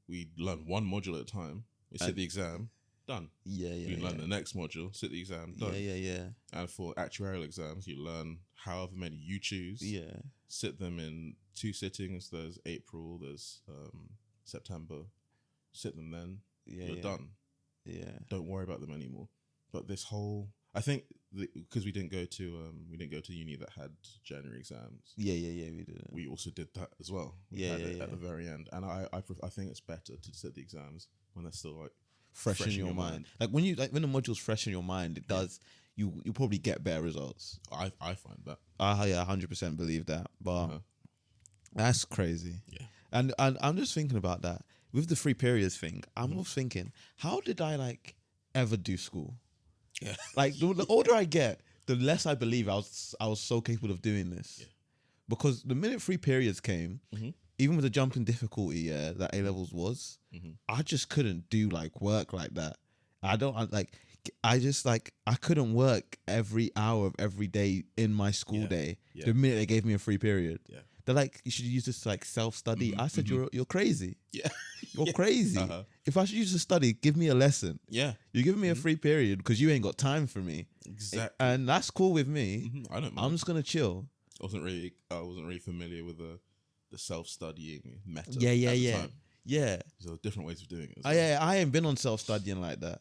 We learn one module at a time. We sit the exam, done. Yeah. We learn the next module, sit the exam, done. Yeah. And for actuarial exams, you learn however many you choose. Yeah. Sit them in 2 sittings. There's April, there's September. Sit them then. You're done. Yeah. Don't worry about them anymore. But this whole, I think, because we didn't go to uni that had January exams. Yeah, we did. We also did that as well. We had it at the very end, and I think it's better to sit the exams when they're still like fresh in your mind. Like when the module's fresh in your mind, it does. You probably get better results. I find that. 100% believe that, but that's crazy. Yeah, and I'm just thinking about that with the 3 periods thing. I'm also thinking, how did I ever do school? Yeah. Like the older I get, the less I believe I was so capable of doing this. Yeah. Because the minute 3 periods came, even with the jump in difficulty, that A levels was, I just couldn't do work like that. I couldn't work every hour of every day in my school day. Yeah. The minute they gave me a 3 period. Yeah. They're like, you should use this to self-study. I said, you're crazy. Yeah. You're crazy. If I should use to study, give me a lesson. Yeah. You're giving me a 3 period because you ain't got time for me. Exactly. And that's cool with me. I don't mind. I'm just gonna chill. I wasn't really familiar with the self-studying method. Yeah. Yeah. There's different ways of doing it. Yeah, I ain't been on self-studying like that.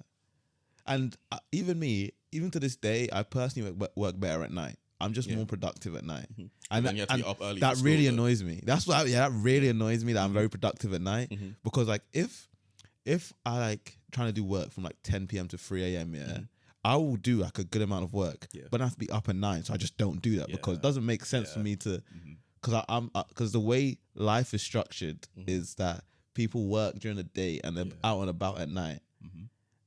And even to this day, I personally work better at night. I'm just more productive at night. And then you have to be up early. That really annoys me. That's what. That really annoys me that I'm very productive at night because if I trying to do work from 10 p.m. to 3 a.m. I will do a good amount of work, but I have to be up at 9, so I just don't do that because it doesn't make sense for me to. Because the way life is structured is that people work during the day and they're out and about at night.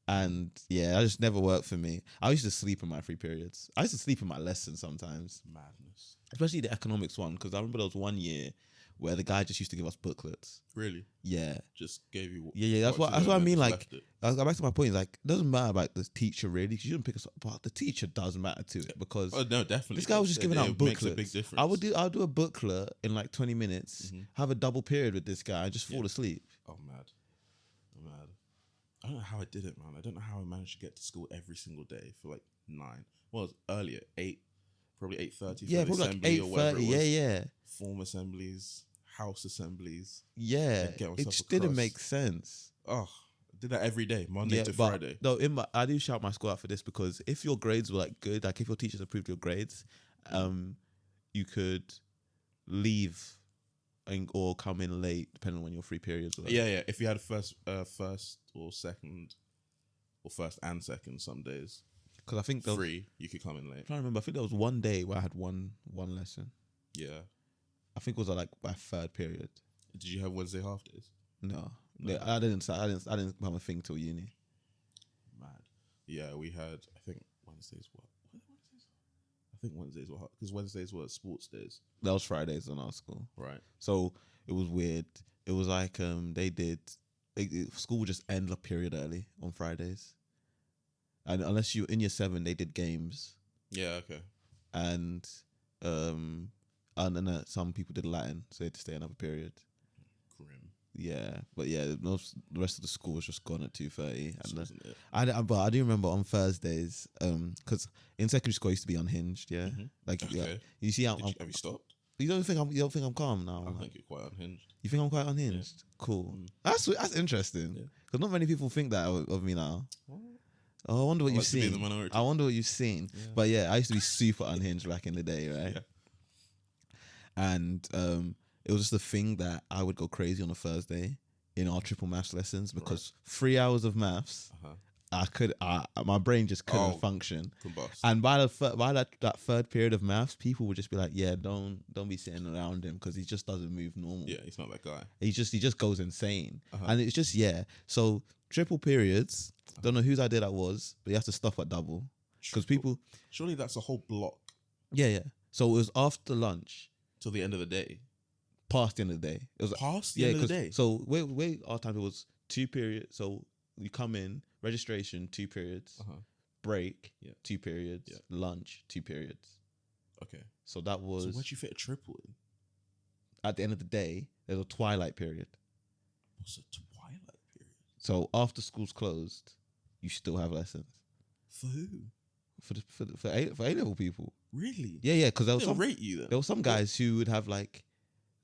And that just never worked for me. I used to sleep in my 3 periods. I used to sleep in my lessons sometimes. Madness. Especially the economics one, because I remember there was one year where the guy just used to give us booklets. Really? Yeah. Just gave you. Yeah. That's what I mean. I'll go back to my point. It doesn't matter about the teacher really, because you don't pick us up. But the teacher does matter to it because. Oh no, definitely. This guy was just giving out booklets. Makes a big difference. I'll do a booklet in 20 minutes. Have a double period with this guy and just fall asleep. Oh mad. I don't know how I did it, man. I don't know how I managed to get to school every single day for 9. Well, it was earlier, 8, probably 8:30. Yeah, probably 8:30. Yeah. Form assemblies, house assemblies. Yeah, it just didn't make sense. Oh, I did that every day, Monday to Friday. No, I do shout my school out for this because if your grades were good, if your teachers approved your grades, you could leave or come in late depending on when your 3 periods were. Yeah. If you had first or second, or first and second some days, because I think 3 you could come in late. I'm trying to remember. I think there was one day where I had one lesson. Yeah, I think it was my 3rd period. Did you have Wednesday half days? No. I didn't have a thing till uni. Mad. Yeah, we had. I think Wednesdays. What Wednesdays? I think Wednesdays were hot because Wednesdays were sports days. That was Fridays in our school. Right. So it was weird. It was school would just end a period early on Fridays, and unless you in year 7, they did games. Yeah. Okay. And then some people did Latin, so they had to stay another period. Grim. Yeah, but the rest of the school was just gone at 2:30. But I do remember on Thursdays, because in secondary school I used to be unhinged. Yeah, okay. You see, have you stopped? You don't think I'm calm now? I think you're quite unhinged. You think I'm quite unhinged? Yeah. Cool. That's interesting. Because not many people think that of me now. Oh, I wonder what you've seen. I wonder what you've seen. Yeah. But I used to be super unhinged back in the day, right? Yeah. And it was just a thing that I would go crazy on a Thursday in our triple maths lessons because 3 hours of maths, my brain just couldn't function. Combust. And by that 3rd period of maths, people would just be like, "Yeah, don't be sitting around him because he just doesn't move normal. Yeah, he's not that guy. He just goes insane." And it's just So triple periods. Don't know whose idea that was, but you have to stop at double because people. Surely that's a whole block. Yeah. So it was after lunch till the end of the day. Past the end of the day. It was past the end of the day. So our time it was 2 periods. So you come in registration 2 periods, break, Yeah. 2 periods, Yeah. lunch, 2 periods. Okay. So that was... So where'd you fit a triple in? At the end of the day, there's a twilight period. What's a twilight period? So after school's closed, you still have lessons. For who? For A-level people. Really? Yeah, because there was They'll some... rate you then. There were some guys who would have like...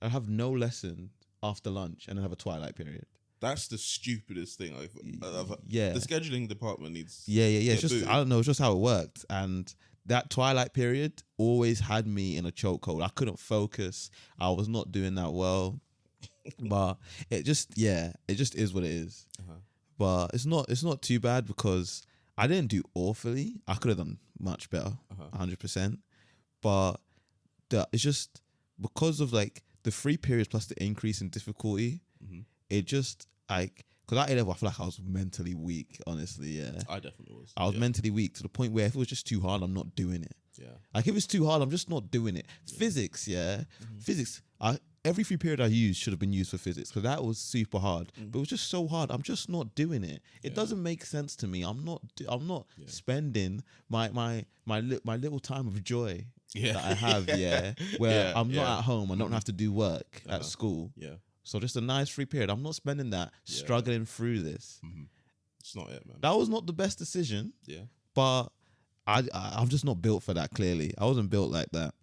I'd have no lesson after lunch and then have a twilight period. That's the stupidest thing Yeah. The scheduling department needs... Yeah. It's just, booted. I don't know, it's just how it worked. And that twilight period always had me in a chokehold. I couldn't focus. I was not doing that well. But it just is what it is. Uh-huh. But it's not too bad because I didn't do awfully. I could have done much better, 100%. But it's just because of like the 3 periods plus the increase in difficulty, it just like, because at A-level I feel like I was mentally weak, honestly. Yeah, I definitely was. I was mentally weak to the point where if it was just too hard, I'm not doing it. Yeah. Like if it's too hard, I'm just not doing it. Physics, physics. Every 3 period I used should have been used for physics because that was super hard. But it was just so hard. I'm just not doing it. It doesn't make sense to me. I'm not spending my little time of joy that I have. Where I'm not at home. I don't have to do work at school. Yeah. So just a nice 3 period. I'm not spending that struggling through this. It's not it, man. That was not the best decision. Yeah. But I'm just not built for that, clearly. I wasn't built like that.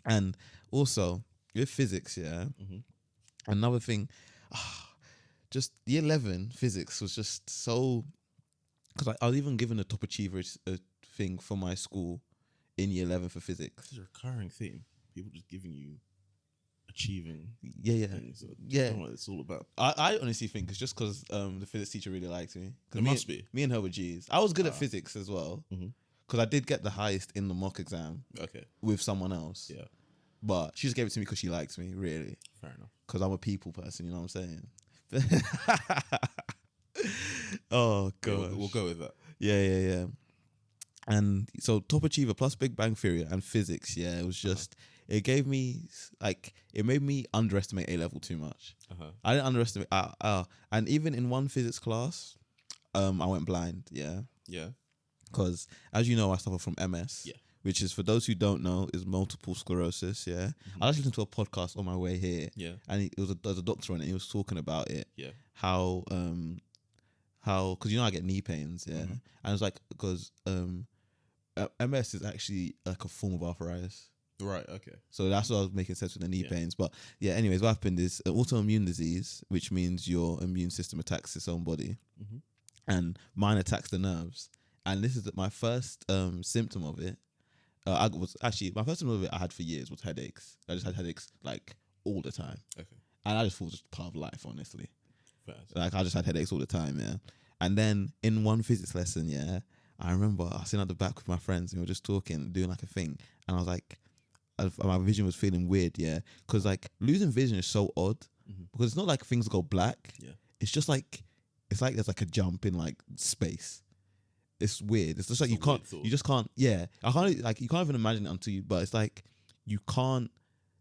And also, with physics, another thing, just year 11 physics was just so... Because I was even given a top achievers thing for my school in year 11 for physics. It's a recurring theme. People just giving you achieving things. Yeah. I don't know what it's all about. I honestly think it's just because the physics teacher really liked me. It must be. Me and her were G's. I was good at physics as well. Because I did get the highest in the mock exam. Okay. With someone else. Yeah. But she just gave it to me because she likes me, really. Fair enough. Because I'm a people person, you know what I'm saying? Oh, God. We'll go with that. Yeah. And so top achiever plus Big Bang Theory and physics, it was just... It gave me, like, it made me underestimate A-level too much. I didn't underestimate... and even in one physics class, I went blind, Yeah. Because, as you know, I suffer from MS. Yeah. Which is, for those who don't know, is multiple sclerosis, I actually listened to a podcast on my way here. Yeah. And there's a doctor on it, and he was talking about it. Yeah. How, because, you know, I get knee pains, And it's like, because MS is actually like a form of arthritis. Right, okay. So that's what I was making sense with the knee pains. But yeah, anyways, what happened is an autoimmune disease, which means your immune system attacks its own body. And mine attacks the nerves. And this is my first symptom of it. My first symptom of it I had for years was headaches. I just had headaches like all the time. Okay. And I just thought it was just part of life, honestly. Like I just had headaches all the time, And then in one physics lesson, I remember I was sitting at the back with my friends and we were just talking, doing like a thing. And I was like, my vision was feeling weird, because like losing vision is so odd because it's not like things go black. Yeah. It's just like there's like a jump in like space. It's weird. It's just like you just can't. Yeah, I can't like you can't even imagine it until you. But it's like you can't.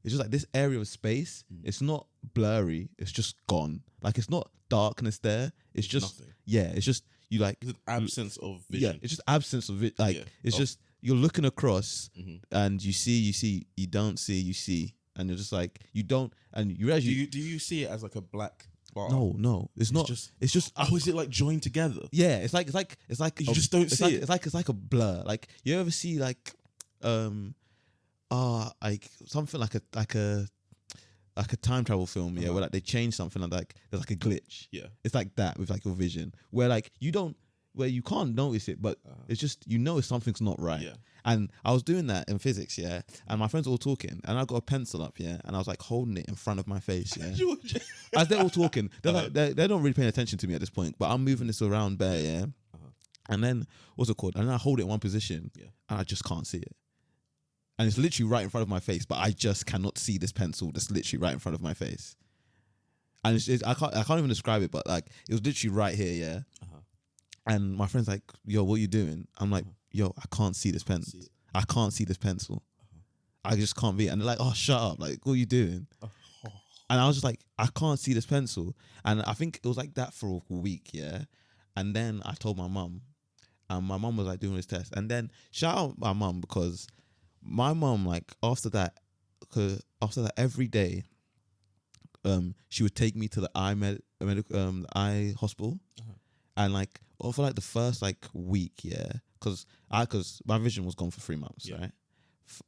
It's just like this area of space. It's not blurry. It's just gone. Like it's not darkness there. It's just nothing. It's just you like it's an absence of vision. Yeah, it's just absence of it. Like it's just. You're looking across and you see, you don't see, you see. And you're just like, you don't, and you realize do you see it as like a black bar? No, it's not. It's just, oh, is it like joined together? Yeah, it's like you just don't see it. It's like a blur. Like you ever see like something like a time travel film, where like they change something and like there's like a glitch. Yeah. It's like that with like your vision. Where like where you can't notice it, but it's just, something's not right. Yeah. And I was doing that in physics, and my friends were all talking, and I got a pencil up, and I was like holding it in front of my face, As they're all talking, they're like, they're not really paying attention to me at this point, but I'm moving this around bare, And then, what's it called? And then I hold it in one position, and I just can't see it. And it's literally right in front of my face, but I just cannot see this pencil that's literally right in front of my face. And I can't even describe it, but like, it was literally right here, And my friend's like, yo, what are you doing? I'm like, yo, I can't see this pencil. I can't see this pencil. I just can't be. And they're like, oh, shut up. Like, what are you doing? And I was just like, I can't see this pencil. And I think it was like that for a week, And then I told my mum. and my mum was like doing this test. And then shout out my mum, because my mum, like after that every day, she would take me to the eye hospital, and like for like the first like week, because my vision was gone for 3 months, right?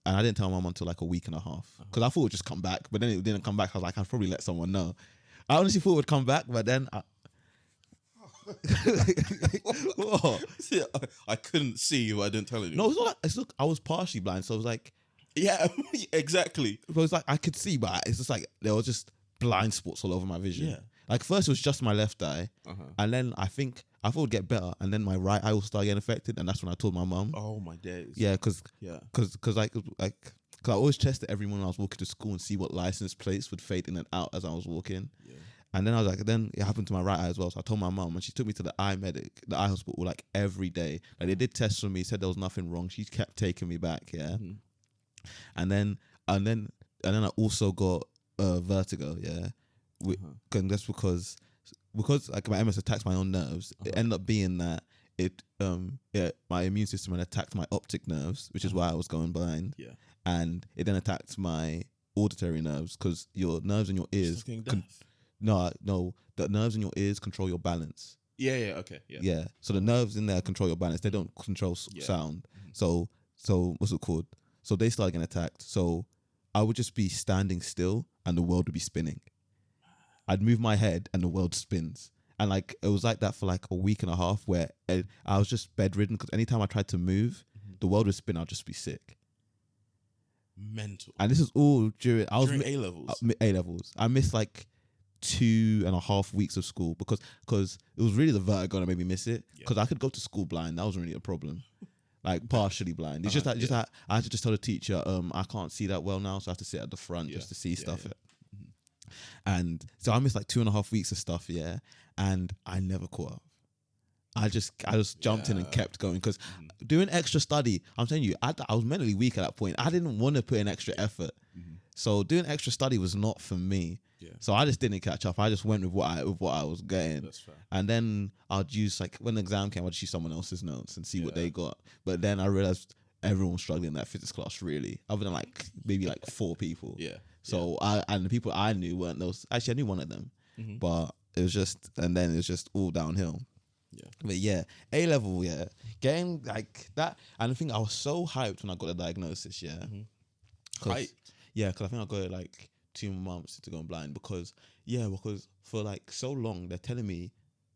And I didn't tell my mum until like a week and a half, because I thought it would just come back, but then it didn't come back. I was like, I'd probably let someone know. I honestly thought it would come back, but then I couldn't see you. I didn't tell you. No, it's not like I was partially blind, so it was like, yeah, exactly. It was like I could see, but it's just like there was just blind spots all over my vision. Yeah. Like first it was just my left eye, and then I thought it would get better, and then my right eye will start getting affected, and that's when I told my mum. Oh my days. Yeah, because I always tested every morning when I was walking to school and see what license plates would fade in and out as I was walking. Yeah. And then I was like, then it happened to my right eye as well. So I told my mum, and she took me to the eye hospital like every day. Like they did tests for me, said there was nothing wrong. She kept taking me back, And then I also got vertigo, and that's because like my MS attacks my own nerves. It ended up being that my immune system had attacked my optic nerves, which is why I was going blind. Yeah. And it then attacked my auditory nerves, because your nerves in your ears. No, the nerves in your ears control your balance. Okay. Yeah. So the nerves in there control your balance. They don't control sound. So what's it called? So they started getting attacked. So I would just be standing still and the world would be spinning. I'd move my head and the world spins. And like it was like that for like a week and a half, where I was just bedridden, because anytime I tried to move, the world would spin. I'd just be sick. Mental. And this is all during A levels. A levels. I missed like 2.5 weeks of school because it was really the vertigo that made me miss it. Because I could go to school blind. That wasn't really a problem. Like partially blind. It's I had to just tell the teacher, I can't see that well now, so I have to sit at the front just to see stuff. And so I missed like 2.5 weeks of stuff, and I never caught up. I just jumped in and kept going, because doing extra study, I'm telling you, I was mentally weak at that point. I didn't want to put in extra effort. So doing extra study was not for me. So I just didn't catch up. I just went with what I was getting. That's fair. And then I'd use, like, when the exam came, I'd use someone else's notes and see what they got. But then I realized everyone was struggling in that physics class, really, other than like maybe like 4 people. So and the people I knew weren't those. Actually, I knew one of them, but it was just, and then it was just all downhill. But A level, getting like that, and I think I was so hyped when I got the diagnosis. Hyped. Because I think I got it like 2 months to go blind, because for like so long they're telling me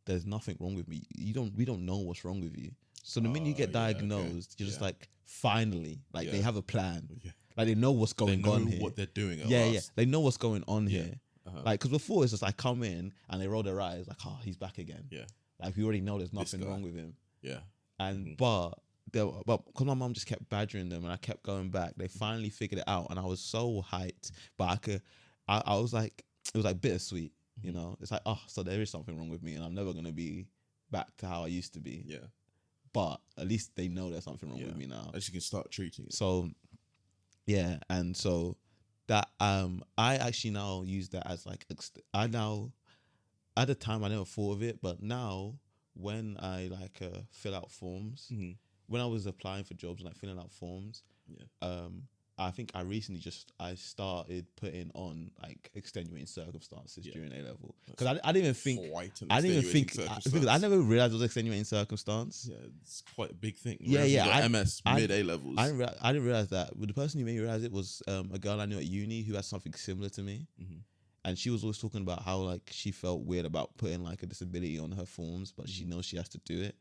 there's nothing wrong with me. We don't know what's wrong with you. So the minute you get diagnosed, you're just like, finally, like they have a plan. Like they know what's going on here. They know what they're doing. They know what's going on here. Like, because before it's just I come in and they roll their eyes like, oh, he's back again. Like we already know there's nothing wrong with him. And but because my mum just kept badgering them and I kept going back, they finally figured it out, and I was so hyped. But I was like, it was like bittersweet, you know. It's like, oh, so there is something wrong with me, and I'm never gonna be back to how I used to be. But at least they know there's something wrong with me now. At least you can start treating it. So and so that I actually now use that as like at the time I never thought of it, but now when I like fill out forms, when I was applying for jobs and like filling out forms, I think I recently I started putting on like extenuating circumstances during A level, because I didn't even think because I never realized it was extenuating circumstance. It's quite a big thing. MS mid A levels. I didn't realize that. But the person who made me realize it was a girl I knew at uni who had something similar to me. And she was always talking about how like she felt weird about putting like a disability on her forms, but she knows she has to do it.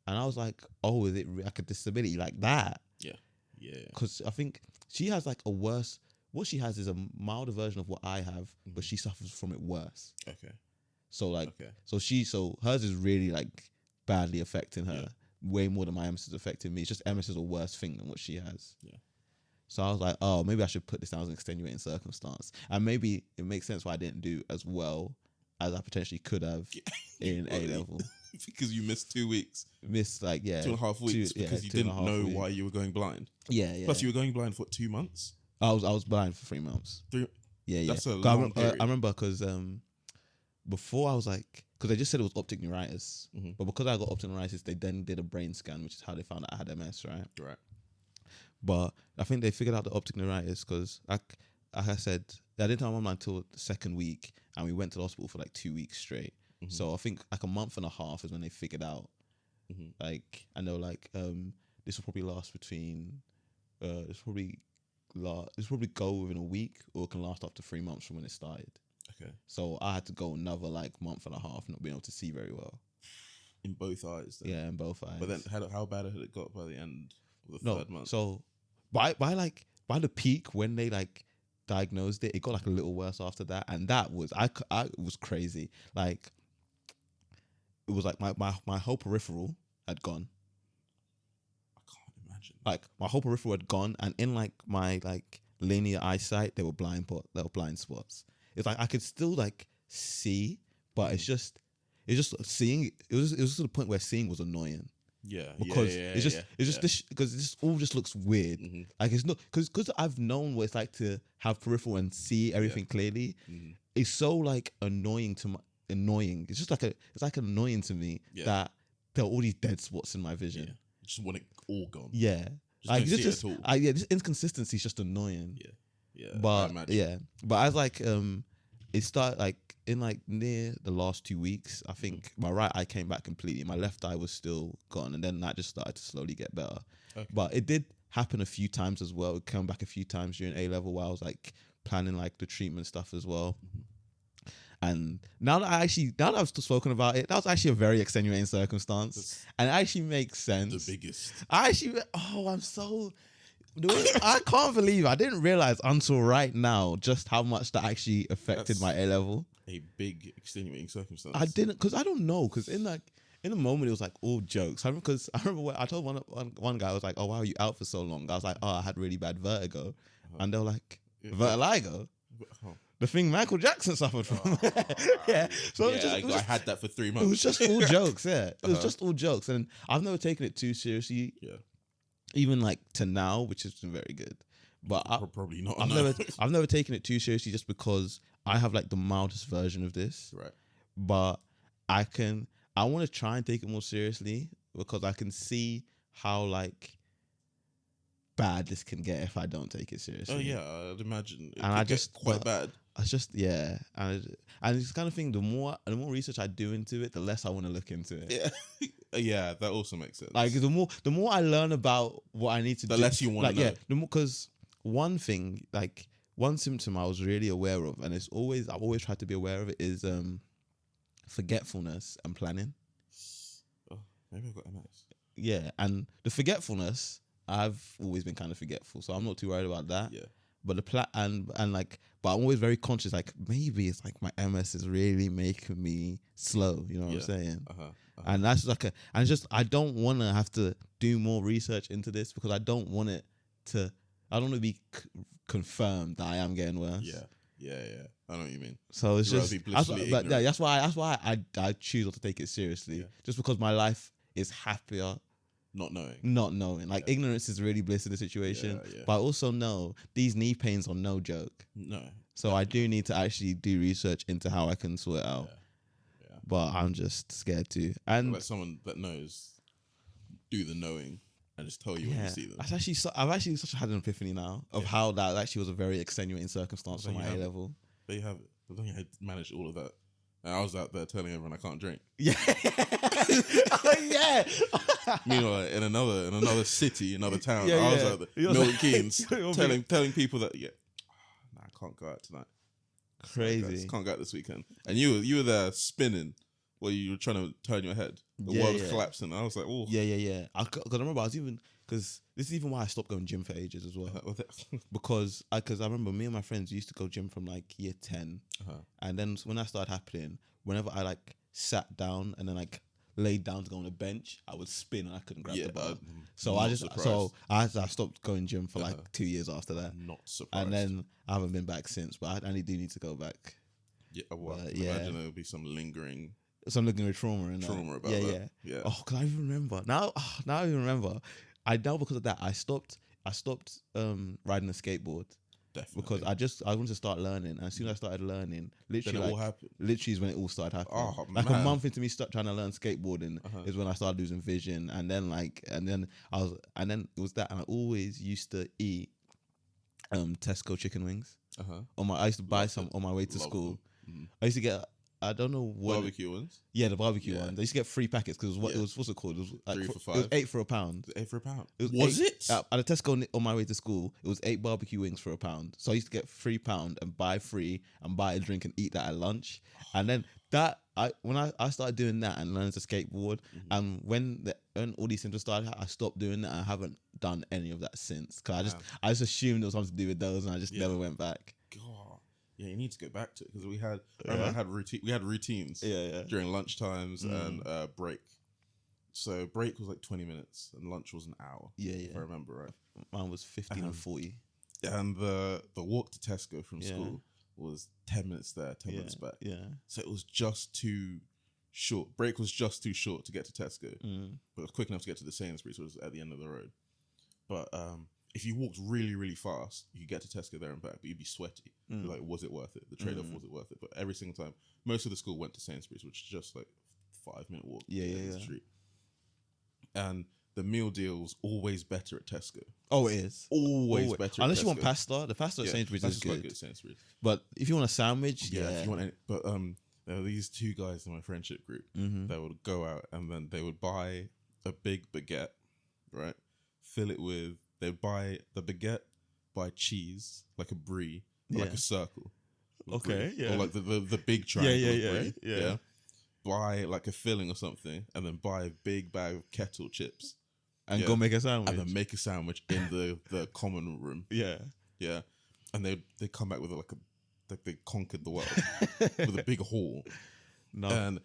And I was like, oh, is it like a disability like that? Because I think she has like what she has is a milder version of what I have, but she suffers from it worse. So like, so hers is really like badly affecting her way more than my MS is affecting me. It's just MS is a worse thing than what she has. So I was like, oh, maybe I should put this down as an extenuating circumstance. And maybe it makes sense why I didn't do as well as I potentially could have in A level. Because you missed 2 weeks. Missed like, 2.5 weeks because you didn't know why you were going blind. Plus you were going blind for 2 months? I was blind for 3 months. That's a long period. I remember because before I was like, because they just said it was optic neuritis, but because I got optic neuritis, they then did a brain scan, which is how they found out I had MS, right? Right. But I think they figured out the optic neuritis because, like I said, I didn't tell my mum until the second week, and we went to the hospital for like 2 weeks straight. So I think like a month and a half is when they figured out. Like, I know, like, this will probably last between, this probably go within a week, or it can last up to 3 months from when it started. Okay. So I had to go another like month and a half, not being able to see very well. In both eyes. Then. Yeah, in both eyes. But then, how bad had it got by the end of the third month? So by the peak when they like diagnosed it, it got like a little worse after that, and that was it was crazy. Like, it was like my whole peripheral had gone. I can't imagine. Like, my whole peripheral had gone, and in like my like linear eyesight, there were blind spots. It's like I could still like see, but it's just seeing. It was just to the point where seeing was annoying. Yeah, because because this all just looks weird. Like, it's not because I've known what it's like to have peripheral and see everything clearly. It's so like annoying. It's just like it's annoying to me that there are all these dead spots in my vision. Yeah. Just want it all gone. Yeah, like this inconsistency is just annoying. Yeah, but as like it started like in like near the last 2 weeks, I think my right eye came back completely. My left eye was still gone, and then that just started to slowly get better. Okay. But it did happen a few times as well. It came back a few times during A level while I was like planning like the treatment stuff as well. And now that I've spoken about it, that was actually a very extenuating circumstance, and it actually makes sense. The biggest. I can't believe I didn't realize until right now just how much that actually affected my A level. A big extenuating circumstance. I didn't, because I don't know, because in the moment it was like all jokes. I remember when I told one guy, I was like, "Oh, why are you out for so long?" I was like, "Oh, I had really bad vertigo," and they were like, "Vertigo." The thing Michael Jackson suffered from. Yeah. So I had that for 3 months. It was just all jokes, yeah. It was just all jokes. And I've never taken it too seriously. Yeah. Even like to now, which has been very good. But probably not. I've never taken it too seriously just because I have like the mildest version of this. Right. But I want to try and take it more seriously because I can see how like bad this can get if I don't take it seriously. Oh yeah, I'd imagine. And quite bad. It's just and it's the kind of thing. The more research I do into it, the less I want to look into it. Yeah, yeah, that also makes sense. Like the more I learn about what I need to do, the less you want to know. Yeah, the more, because one thing, like one symptom I was really aware of, and I've always tried to be aware of it, is forgetfulness and planning. Oh, maybe I've got MS. Yeah, and the forgetfulness, I've always been kind of forgetful, so I'm not too worried about that. Yeah. But but I'm always very conscious, like maybe it's like my MS is really making me slow, you know what I'm saying? And that's like I don't want to have to do more research into this because I don't want to be confirmed that I am getting worse. Yeah. I know what you mean. So it's that's why I choose not to take it seriously, just because my life is happier. Not knowing. Like, ignorance is really bliss in the situation. But I also know these knee pains are no joke. No. So definitely. I do need to actually do research into how I can sort it out. Yeah. But I'm just scared to. And let someone that knows do the knowing and just tell you when you see them. I've actually had an epiphany now of how that actually was a very extenuating circumstance for my A level. There you have it. But then you had managed all of that. And I was out there telling everyone I can't drink. Yeah. Yeah. Meanwhile, in another city, another town, I was out there, Milton Keynes, telling people that, I can't go out tonight. Crazy. Can't go out this weekend. And you were there spinning while you were trying to turn your head. The world's collapsing. I was like, oh. Yeah. Because I remember because this is even why I stopped going gym for ages as well. because I remember me and my friends used to go gym from like year 10. And then when that started happening, whenever I like sat down and then like laid down to go on a bench, I would spin and I couldn't grab the bar. So I stopped going gym for like 2 years after that. Not surprised. And then I haven't been back since, but I do need to go back. Yeah, well, imagine there'll be some lingering trauma in that. Trauma about that. Yeah. Oh, can I even remember? Now I even remember. I know because of that I stopped riding a skateboard Definitely. Because I wanted to start learning, and as soon as I started learning, literally then it all happened. Literally is when it all started happening. Oh, like man. a month into me trying to learn skateboarding is when I started losing vision, and then it was that, and I always used to eat Tesco chicken wings. I used to buy some on my way to school. I used to get, I don't know what barbecue ones. Yeah, the barbecue ones. I used to get 3 packets because it was what's it called? It was like 3 for 5. It was 8 for £1. 8 for £1. Was it? At the Tesco on my way to school, it was 8 barbecue wings for £1. So I used to get £3 and buy 3 and buy a drink and eat that at lunch. And then when I started doing that and learning to skateboard, and when all these symptoms started, I stopped doing that. I haven't done any of that since. Cause I just assumed it was something to do with those, and I just never went back. God. Yeah, you need to go back to it because we had routines during lunch times and break. So break was like 20 minutes and lunch was an hour. If I remember right. Mine was 15 and 40. And the walk to Tesco from school was 10 minutes there, 10 minutes back. Yeah. So it was just too short. Break was just too short to get to Tesco. But it was quick enough to get to the Sainsbury's, so it was at the end of the road. But if you walked really, really fast, you could get to Tesco there and back, but you'd be sweaty. Like, was it worth it? The trade-off, was it worth it? But every single time, most of the school went to Sainsbury's, which is just like 5-minute walk down the street. And the meal deal was always better at Tesco. Oh, it is. Always better Unless at you Tesco. want pasta. The pasta at Sainsbury's is good. Good at Sainsbury's. But if you want a sandwich, if you want any, but there were these 2 guys in my friendship group that would go out and then they would buy a big baguette, right? Fill it with, they'd buy the baguette, buy cheese, like a brie, like a circle. Okay, brie, or like the big triangle of brie. Yeah. Buy like a filling or something, and then buy a big bag of kettle chips. And go make a sandwich. And then make a sandwich in the common room. Yeah. Yeah. And they come back with like they conquered the world with a big haul. No. And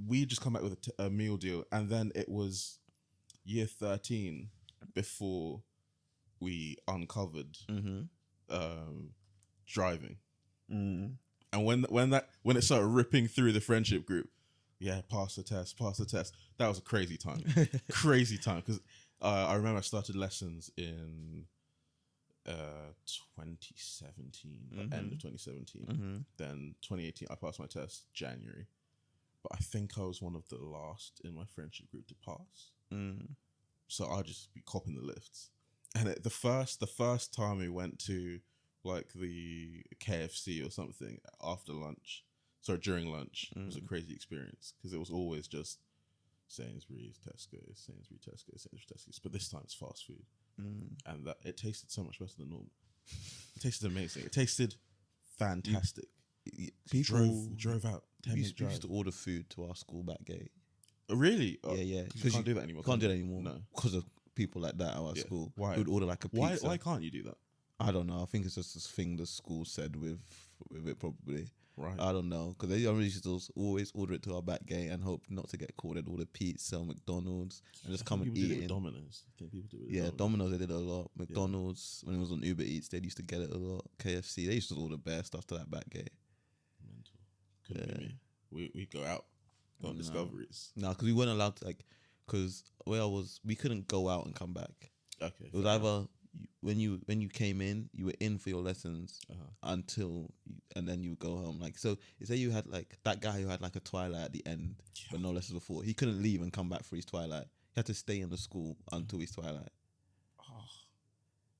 we just come back with a meal deal. And then it was year 13 before we uncovered driving. And when it started ripping through the friendship group, pass the test. That was a crazy time. Crazy time. Because I remember I started lessons in 2017, the end of 2017. Then 2018, I passed my test January. But I think I was one of the last in my friendship group to pass. So I'll just be copping the lifts. And the first time we went to like the KFC or something after lunch, during lunch, it was a crazy experience because it was always just Sainsbury's, Tesco's. But this time it's fast food. And that it tasted so much better than normal. It tasted amazing. It tasted fantastic. People drove out 10 minutes drive. We used to order food to our school back gate. Really? Yeah. You can't do that anymore. Can't do that anymore. No. Because of people like that at our school. Why? Who would order like a pizza. Why can't you do that? I don't know. I think it's just this thing the school said with it probably. Right. I don't know. Because they used to always order it to our back gate and hope not to get caught and order pizza or McDonald's and just come and eat it. Domino's. I think people do it with Domino's they did it a lot. McDonald's, when it was on Uber Eats, they used to get it a lot. KFC, they used to order bare stuff to that back gate. Mental. Couldn't be me. We go out on discoveries. No, because we weren't allowed to, because where I was, we couldn't go out and come back. Okay. It was either when you came in, you were in for your lessons and then you would go home. So say you had that guy who had a twilight at the end, but no lessons before. He couldn't leave and come back for his twilight. He had to stay in the school until his twilight. Oh.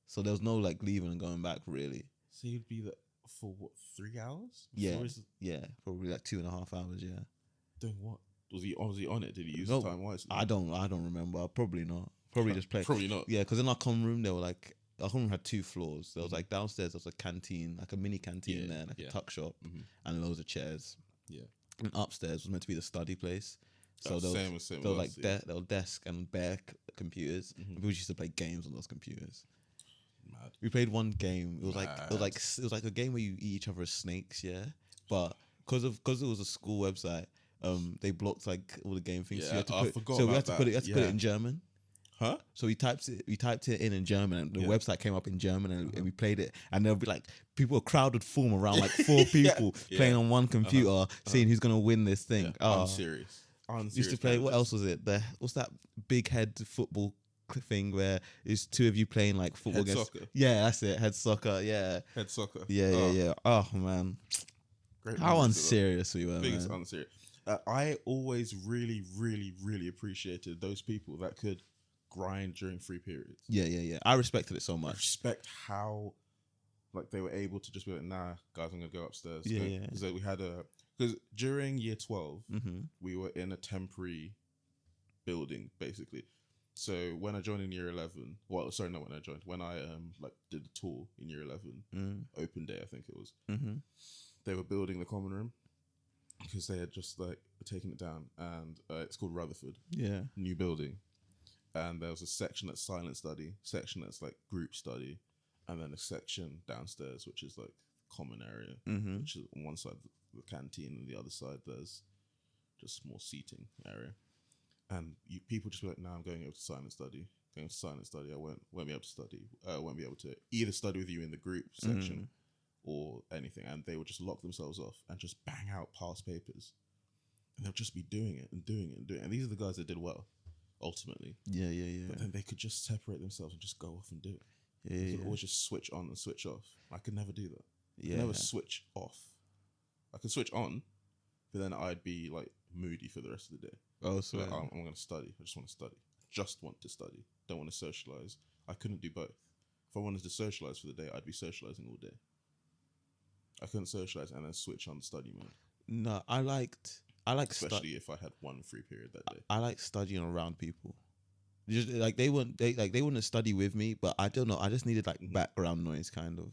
So there was no leaving and going back really. So you'd be there for what, 3 hours? Yeah, probably 2.5 hours. Yeah. Doing what? Was he on it? Did he use the time wisely? I don't remember. Probably not. Probably just play. Probably not. Yeah, because in our common room there were our common room had 2 floors. There was downstairs there was a canteen, a mini canteen there, a tuck shop, and loads of chairs. Yeah. And upstairs was meant to be the study place. So there was desk and bare computers. And people used to play games on those computers. Mad. We played one game. It was like a game where you eat each other as snakes. Yeah, but because it was a school website, they blocked all the game things. Yeah, so we had to put it in German. Huh? So we typed it in German, and the website came up in German, and we played it. And there'll be people, a crowd would form around 4 people playing on one computer, seeing who's gonna win this thing. Yeah. I'm serious. Used to play. What else was it? What's that big head football thing where it's two of you playing like football Head against. soccer. Yeah, that's it. Head soccer. Yeah. Head soccer. Yeah. Oh man, Great. how unserious we were. Biggest man. unserious. I always really, really, really appreciated those people that could grind during free periods. Yeah. I respected it so much. I respect how like they were able to just be like, nah, guys, I'm gonna go upstairs. Yeah. Because because during year 12, Mm-hmm. we were in a temporary building basically. So when I joined in year 11, when I like did the tour in year 11, open day I think it was. Mm-hmm. They were building the common room because they had just like taken it down, and it's called Rutherford. Yeah. New building, and there was a section that's silent study, section that's like group study, and then a section downstairs which is like common area, which is on one side the canteen, and the other side there's just more seating area. And people just be like, "Nah, I'm going over to silent study. Going to silent study. I won't be able to study. Won't be able to either study with you in the group section or anything." And they would just lock themselves off and just bang out past papers, and they'll just be doing it and doing it and doing it. And these are the guys that did well, ultimately. Yeah. But then they could just separate themselves and just go off and do it. They could always just switch on and switch off. I could never do that. I could never switch off. I could switch on, but then I'd be like moody for the rest of the day. Oh, so like, I'm going to study. I just want to study. Just want to study. Don't want to socialize. I couldn't do both. If I wanted to socialize for the day, I'd be socializing all day. I couldn't socialize and then switch on study mode. No, I liked especially if I had one free period that day. I like studying around people. Just like they wouldn't study with me, but I don't know. I just needed like background noise, kind of.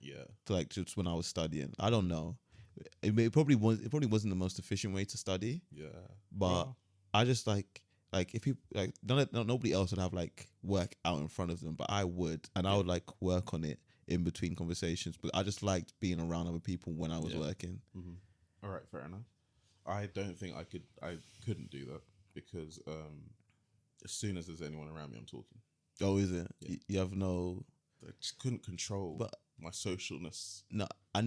Yeah. To like just when I was studying, I don't know. It probably wasn't the most efficient way to study. Yeah. But I just like if you like nobody else would have like work out in front of them, but I would, and I would like work on it in between conversations. But I just liked being around other people when I was working. Mm-hmm. All right, fair enough. I don't think I couldn't do that because as soon as there's anyone around me, I'm talking. Oh, is it? Yeah. You have no. I just couldn't control my socialness. No, I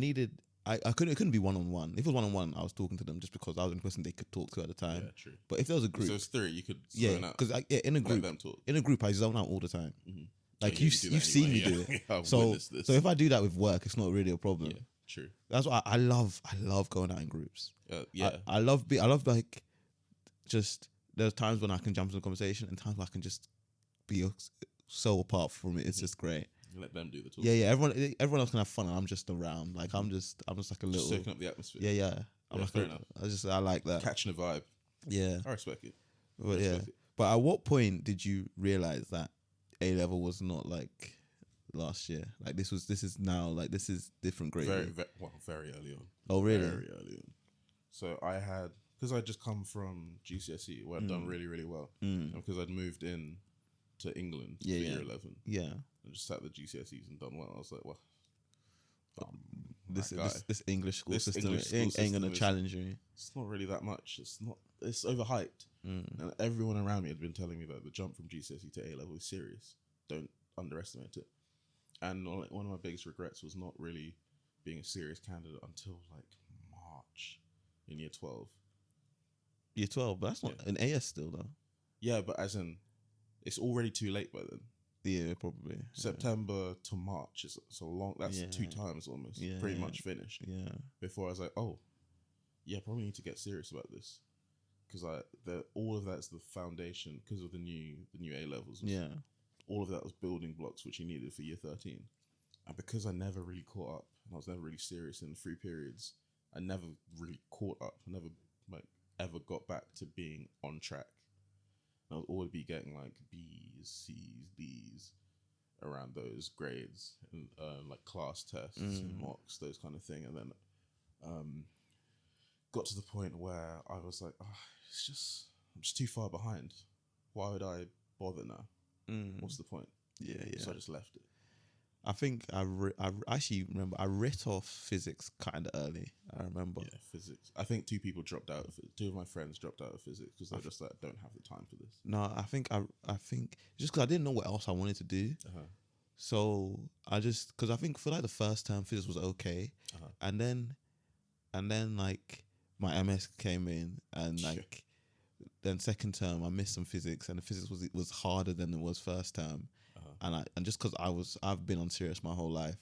couldn't. It couldn't be one-on-one. If it was one-on-one, I was talking to them just because I was the person they could talk to at the time. Yeah, true. But if there was a group, so it's three, you could zone out. Because in a group, let them talk. In a group, I zone out all the time. Mm-hmm. Like you've seen me do it. So if I do that with work, it's not really a problem. Yeah, true. That's why I love going out in groups. Yeah, I love like just there's times when I can jump into a conversation and times when I can just be so apart from it. It's just great. Let them do the talking. Yeah. Everyone else can have fun, and I'm just around. Like I'm just like a little soaking up the atmosphere. Yeah. I'm like fair enough. I like that. Catching a vibe. Yeah, I respect it. But But at what point did you realize that A level was not like last year? Like this is now like this is different grade. Very early on. Oh really? Very early on. So I had because I'd just come from GCSE where I'd done really really well, and because I'd moved in to England for year 11. Yeah. I just sat the GCSEs and done well. I was like, well, this English school system ain't gonna challenge me. It's not really that much. It's overhyped. And everyone around me had been telling me that the jump from GCSE to A level is serious. Don't underestimate it. And one of my biggest regrets was not really being a serious candidate until like March in year 12. Year 12, but that's not an AS still though. Yeah, but as in, it's already too late by then. Yeah, probably. September to March is so long. That's 2 times almost. Pretty much finished. Yeah. Before I was like, oh, yeah, probably need to get serious about this because all of that's the foundation because of the new A levels. Yeah. All of that was building blocks which you needed for year 13, and because I never really caught up and I was never really serious in the free periods, I never really caught up. I never ever got back to being on track. I would always be getting like B's, C's, D's around those grades and like class tests and mocks, those kind of thing. And then got to the point where I was like, I'm just too far behind. Why would I bother now? What's the point? Yeah. So I just left it. I think I actually remember I writ off physics kind of early. I remember. Yeah, physics. I think 2 people dropped out of it. 2 of my friends dropped out of physics because they're just like, don't have the time for this. No, I think just because I didn't know what else I wanted to do. So because I think for like the first term physics was okay, and then like my MS came in and like then second term I missed some physics, and the physics was harder than it was first term, and just because I've been on serious my whole life,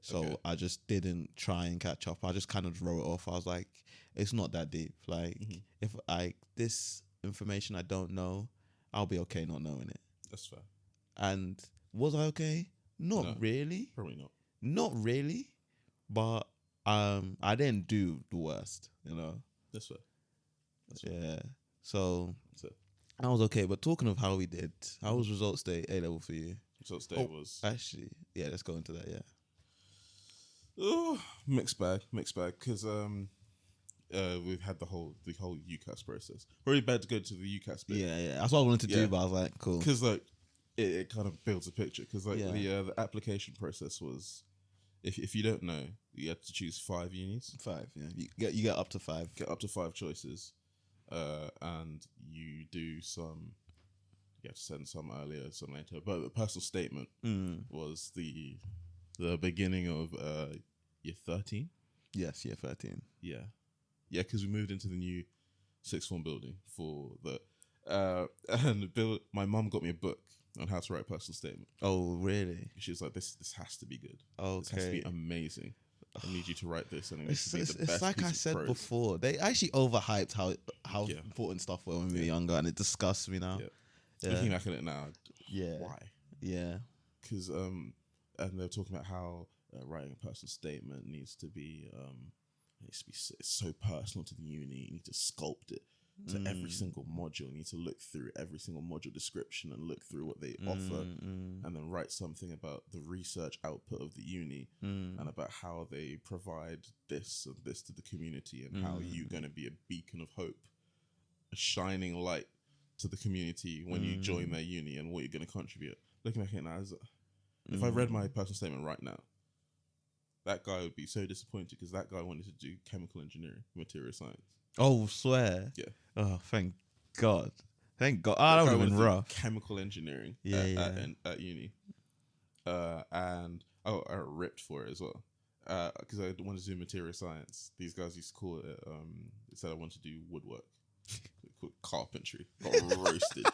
so I just didn't try and catch up. I just kind of wrote it off. I was like, it's not that deep. Like if this information I don't know, I'll be okay not knowing it. That's fair. And was I okay? Not really. Probably not. Not really, but I didn't do the worst, That's fair. Yeah. So I was okay. But talking of how we did, how was results day A level for you? Results day was actually, yeah. Let's go into that. Yeah. Oh, mixed bag. Because we've had the whole UCAS process. Probably bad to go to the UCAS bit. Yeah. That's what I wanted to do, but I was like, cool. Because like it kind of builds a picture. Because like the application process was, if you don't know, you had to choose 5 unis. 5, yeah. You get up to 5. Get up to 5 choices, and you do some. You have to send some earlier, some later. But the personal statement was the beginning of year 13. Yes, year 13. Yeah, because we moved into the new 6th form building for the and my mum got me a book on how to write a personal statement. Oh, really? She was like, "This has to be good. Okay, this has to be amazing. I need you to write this, and it needs to be the best." It's like I said before. They actually overhyped how important stuff were when we were younger, and it disgusts me now. Looking back at it now, why? Yeah, because and they're talking about how writing a personal statement needs to be it's so personal to the uni. You need to sculpt it to every single module. You need to look through every single module description and look through what they offer, and then write something about the research output of the uni and about how they provide this and this to the community, and how you're going to be a beacon of hope, a shining light to the community when you join their uni, and what you're going to contribute. Looking back at it now, if I read my personal statement right now, that guy would be so disappointed, because that guy wanted to do chemical engineering, material science. Oh, swear. Yeah. Oh, thank God. Thank God. Oh, that would have been rough. Chemical engineering at uni. And I got ripped for it as well. Because I wanted to do material science. These guys used to call it, they said I wanted to do woodwork. Carpentry. Got roasted.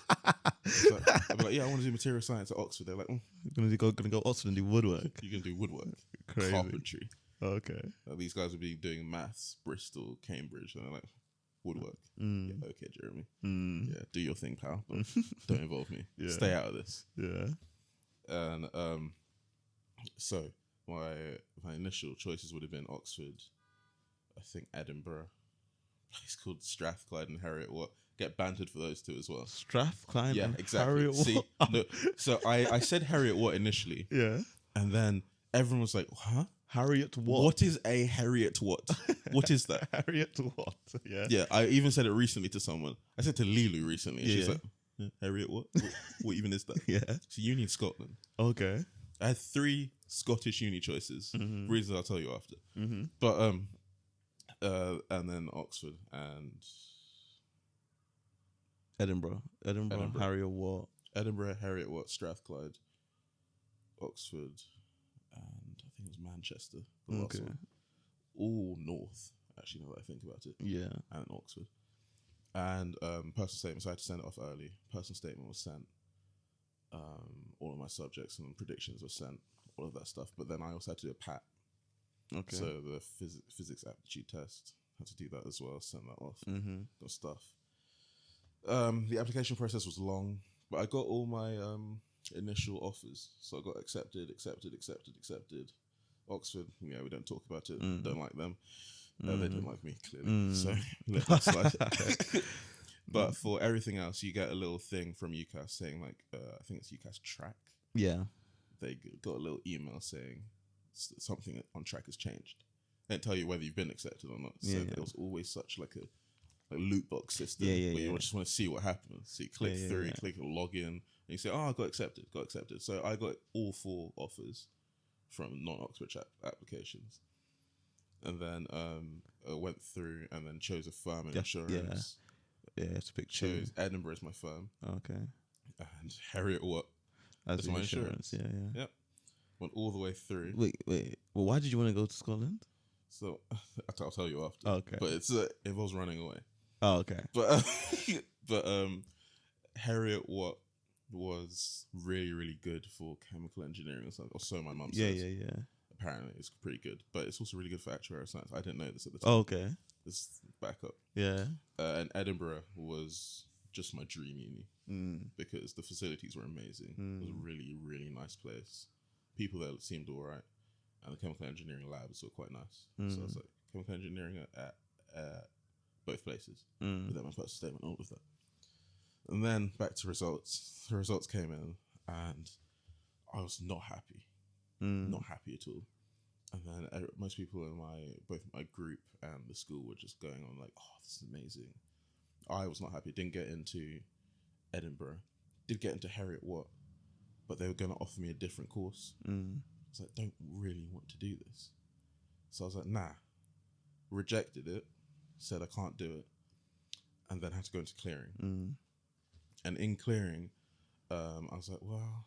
So I'd be like, yeah, I want to do material science at Oxford. They're like, You're gonna go Oxford and do woodwork. You're gonna do woodwork. Crazy. Carpentry. Okay. These guys would be doing maths, Bristol, Cambridge, and they're like, woodwork. Yeah, okay, Jeremy. Yeah, do your thing, pal. But don't involve me. Stay out of this. Yeah. And so my initial choices would have been Oxford, I think Edinburgh, place called Strathclyde, and Heriot Watt. Get bantered for those two as well. Strathclyde, yeah, and exactly. Heriot See, no, so I said Heriot Watt initially, and then everyone was like, "Huh? Harriet Watt? What is a Harriet Watt? What is that?" Harriet Watt. Yeah. I even said it recently to someone. I said to Lilu recently, and she's like, "Harriet Watt? What even is that?" It's a uni in Scotland. Okay. I had 3 Scottish uni choices. Reasons I'll tell you after. But and then Oxford and Edinburgh. Harriet Watt. Edinburgh, Heriot Watt, Strathclyde, Oxford, and I think it was Manchester. The last one. All north, actually, now that I think about it. Yeah. And Oxford. And personal statement, so I had to send it off early. Personal statement was sent. All of my subjects and predictions were sent. All of that stuff. But then I also had to do a PAT. Okay. So the physics aptitude test, had to do that as well. Send that off. Got stuff. The application process was long, but I got all my initial offers. So I got accepted. Oxford, we don't talk about it. Don't like them. They don't like me, clearly. So let that slide. But for everything else, you get a little thing from UCAS saying, like, I think it's UCAS Track. Yeah. They got a little email saying something on Track has changed. They don't tell you whether you've been accepted or not. So there was always such like a loot box system where you just want to see what happens. So you click through, click login, and you say, "Oh, I got accepted." So I got all 4 offers from non-Oxford applications, and then I went through and then chose a firm in insurance. Yeah, it's a big chose Edinburgh as my firm. Okay. And Heriot Watt as my insurance. Yeah. Yep. Went all the way through. Wait. Well, why did you want to go to Scotland? So I'll tell you after. Okay. But it involves running away. Oh, okay. But Harriet Watt was really, really good for chemical engineering or so my mum says. Yeah. Apparently it's pretty good, but it's also really good for actuarial science. I didn't know this at the time. Oh, okay. This backup. Yeah. And Edinburgh was just my dream uni because the facilities were amazing. It was a really, really nice place. People there seemed all right, and the chemical engineering labs were quite nice. So I was like, chemical engineering at both places. With that, my personal statement, all of that. And then back to results. The results came in, and I was not happy. Not happy at all. And then most people in both my group and the school were just going on like, oh, this is amazing. I was not happy. Didn't get into Edinburgh. Did get into Harriet Watt, but they were going to offer me a different course. I was like, don't really want to do this. So I was like, nah. Rejected it. Said I can't do it. And then had to go into clearing. And in clearing, I was like, well,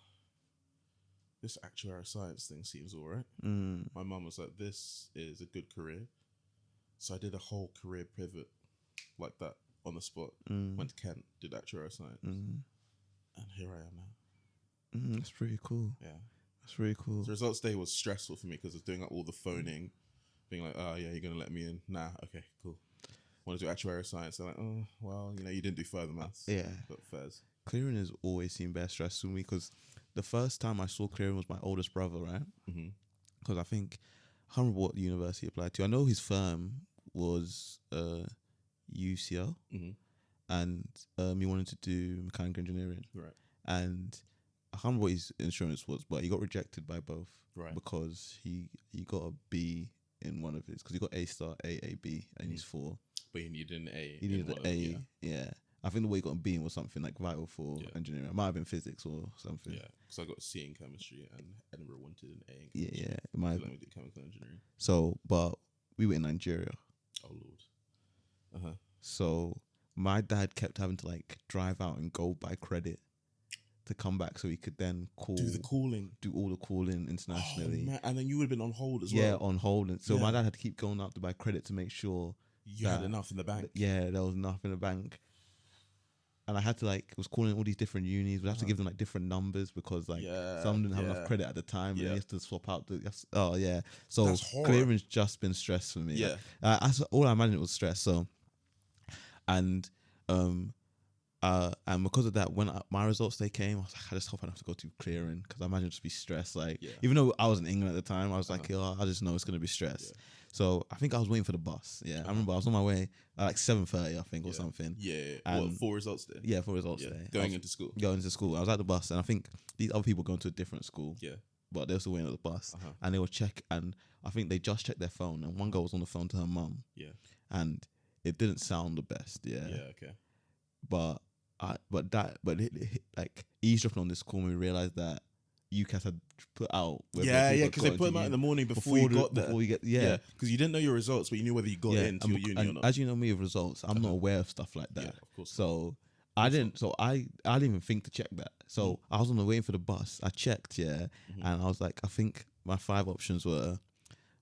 this actuarial science thing seems all right. My mum was like, this is a good career. So I did a whole career pivot like that on the spot. Went to Kent, did actuarial science. And here I am now. That's pretty cool. Yeah. That's really cool. The results day was stressful for me because I was doing like all the phoning, being like, oh yeah, you're going to let me in. Nah, okay, cool. Want to do actuarial science? They're like, oh, well, you didn't do further maths. Yeah. But fairs. Clearing has always seemed very stressful to me because the first time I saw clearing was my oldest brother, right? Because I think, I can't remember what university he applied to. I know his firm was UCL, and he wanted to do mechanical engineering. Right. And I can't remember what his insurance was, but he got rejected by both. Right. Because he got a B in one of his, because he got A star, A, B, and he's 4. But he needed an A. He needed an A, yeah. I think the way he got a B was something like vital for engineering. It might have been physics or something. Yeah, because I got a C in chemistry and Edinburgh wanted an A in chemistry. Yeah. It might have been. Did chemical engineering. So, but we were in Nigeria. Oh, Lord. So my dad kept having to like drive out and go buy credit to come back so he could then call. Do all the calling internationally. Oh, man. And then you would have been on hold as well. Yeah, on hold. And so my dad had to keep going out to buy credit to make sure you had enough in the bank. Yeah, there was enough in the bank. And I had to was calling all these different unis. We'd have to give them like different numbers because some didn't have enough credit at the time, and you have to swap out So clearing's just been stress for me. Yeah, all I imagined was stress. So, and because of that, when my results day came, I was like, I just hope I don't have to go to clearing because I imagine just be stressed. Even though I was in England at the time, I was like, I just know it's gonna be stress. Yeah. So I think I was waiting for the bus. Yeah, I remember I was on my way at like 7:30, I think, or something. Yeah, and for results day. Yeah, for results day. Going into school. I was at the bus, and I think these other people going to a different school. Yeah, but they were still waiting at the bus, and they were and I think they just checked their phone, and one girl was on the phone to her mum. Yeah, and it didn't sound the best. Yeah. Yeah. Okay. But eavesdropping on this call, we realized that UCAS had put out. Because they put them out in the morning before you got there. Before you get because you didn't know your results, but you knew whether you got into your uni or not. As you know me with results, I'm not aware of stuff like that. Yeah, of course. So I didn't. So I didn't even think to check that. So I was on the way for the bus. I checked, and I was like, I think my 5 options were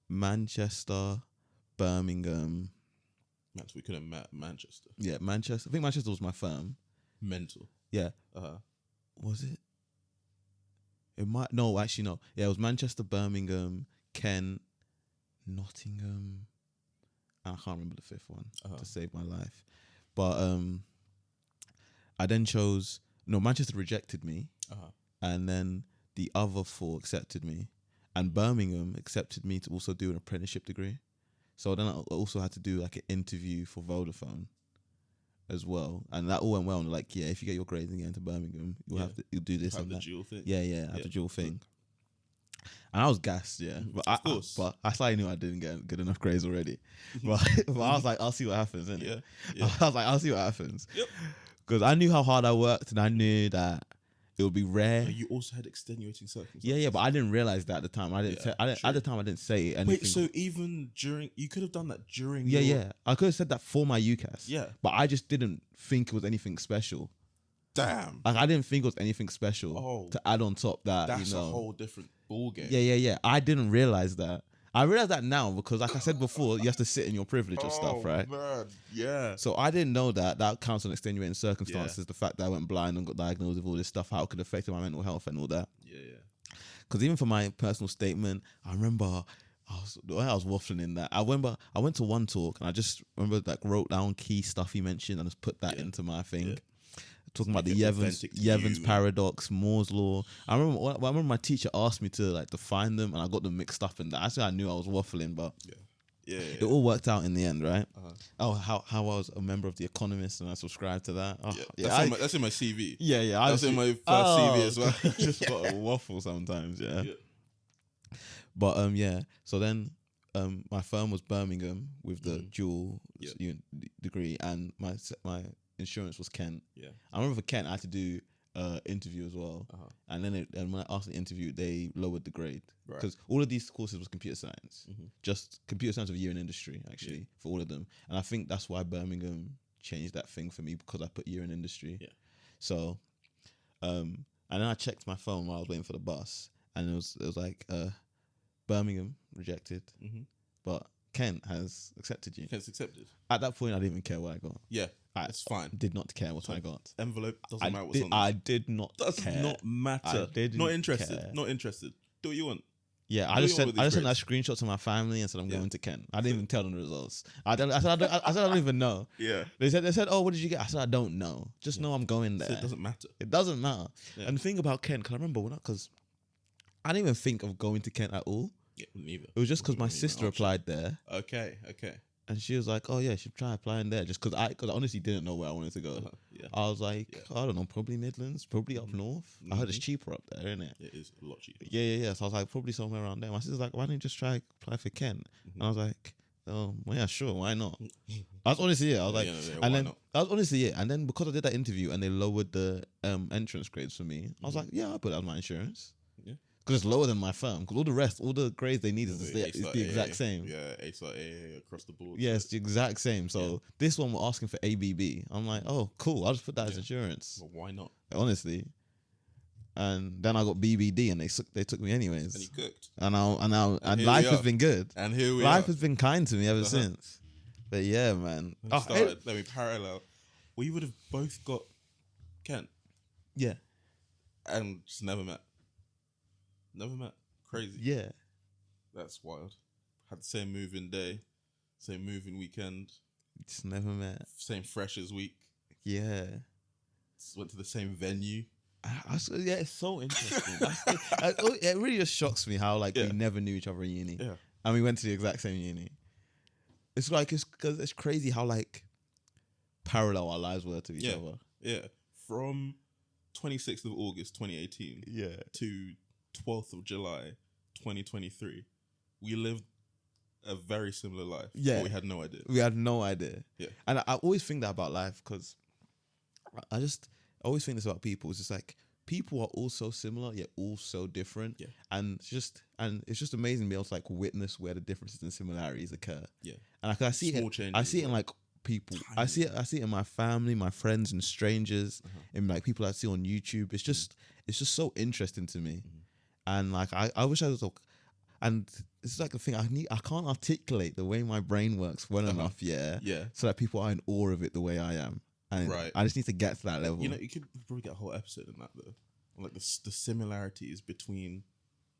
Manchester, Birmingham. So we could have met Manchester. Yeah, Manchester. I think Manchester was my firm. Mental. Yeah. Was it? It might. No, actually, no. Yeah, it was Manchester, Birmingham, Kent, Nottingham, and I can't remember the 5th one to save my life. But I then chose. No, Manchester rejected me, and then the other 4 accepted me, and Birmingham accepted me to also do an apprenticeship degree. So then I also had to do like an interview for Vodafone as well, and that all went well. And like, if you get your grades and get into Birmingham, you'll do this and that. Dual thing. Have the dual thing. And I was gassed, but I slightly knew I didn't get good enough grades already. but I was like, I'll see what happens, innit? Yeah. I was like, I'll see what happens. Yep. Because I knew how hard I worked, and I knew that it would be rare. But you also had extenuating circumstances. Yeah, but I didn't realize that at the time. I didn't. At the time, I didn't say anything. Wait, so even during, you could have done that during. Yeah. I could have said that for my UCAS. Yeah, but I just didn't think it was anything special. Damn. Like I didn't think it was anything special to add on top that. That's a whole different ball game. Yeah. I didn't realize that, I realize that now because, like I said before, you have to sit in your privilege and stuff, right? Man. Yeah. So I didn't know that counts on extenuating circumstances. Yeah. The fact that I went blind and got diagnosed with all this stuff, how it could affect my mental health and all that. Yeah. Because even for my personal statement, I remember the way I was waffling in that. I went to one talk and I just remember wrote down key stuff he mentioned and just put that into my thing. Yeah. Talking about the Yevon's paradox, Moore's law. I remember my teacher asked me to define them, and I got them mixed up in that. Actually, I knew I was waffling, but it all worked out in the end, right? Oh, how I was a member of The Economist, and I subscribed to that. Oh, that's in my CV. Yeah. That's in my first CV as well. Just got a waffle sometimes, yeah. But so then my firm was Birmingham with the dual degree, and my insurance was Kent. Yeah, I remember for Kent I had to do interview as well, and then when I asked the interview, they lowered the grade because all of these courses was computer science, just computer science of year in industry actually for all of them, and I think that's why Birmingham changed that thing for me because I put year in industry. Yeah, so and then I checked my phone while I was waiting for the bus, and it was like Birmingham rejected, but Kent has accepted you. Kent's accepted. At that point, I didn't even care what I got. Yeah, it's fine. Did not care what I got. Envelope doesn't matter what's on it. I did not care. Does not matter. Not interested. Care. Not interested. Do what you want. Yeah, I just sent that screenshot to my family and said I'm going to Kent. I didn't even tell them the results. I said I don't even know. Yeah. They said, oh, what did you get? I said I don't know. Just know I'm going there. So it doesn't matter. It doesn't matter. Yeah. And the thing about Kent, because I remember because I didn't even think of going to Kent at all. Yeah, neither. It was just because my sister applied there. Okay. And she was like, oh yeah, you should try applying there. Just because I honestly didn't know where I wanted to go. I was like, I don't know, probably Midlands, probably up north. I heard it's cheaper up there, isn't it? It is a lot cheaper. Yeah. So I was like, probably somewhere around there. My sister's like, why don't you just try apply for Kent? And I was like, oh, well, yeah, sure, why not? I was honestly, I was like, and then I was honestly, and then because I did that interview and they lowered the entrance grades for me, I was like, yeah, I'll put that on my insurance. Because it's lower than my firm. Because all the grades they need is the exact same. Yeah, A across the board. Yeah, it's the exact same. So this one we're asking for ABB. I'm like, oh, cool. I'll just put that as insurance. Well, why not? Honestly. And then I got BBD and they took me anyways. And you cooked. And life has been good. And here we are. Life has been kind to me ever since. But yeah, man. Let me parallel. We would have both got Kent. Yeah. And just never met. Never met. Crazy. Yeah. That's wild. Had the same moving day, same moving weekend. Just never met. Same freshers week. Yeah. Went to the same venue. Yeah, it's so interesting. It really just shocks me how we never knew each other in uni. Yeah. And we went to the exact same uni. It's because it's crazy how parallel our lives were to each other. Yeah. From 26th of August 2018 to 12th of July 2023, we lived a very similar life. Yeah. But we had no idea. Yeah. And I always think that about life because I always think this about people. It's just people are all so similar yet all so different. Yeah. And it's just amazing to be able to witness where the differences and similarities occur. Yeah. And I see it in people. I see it in my family, my friends and strangers, and people I see on YouTube. It's just so interesting to me. And I wish I was and it's the thing I can't articulate the way my brain works well enough, so that people are in awe of it the way I am. And I just need to get to that level. You could probably get a whole episode on that though, the similarities between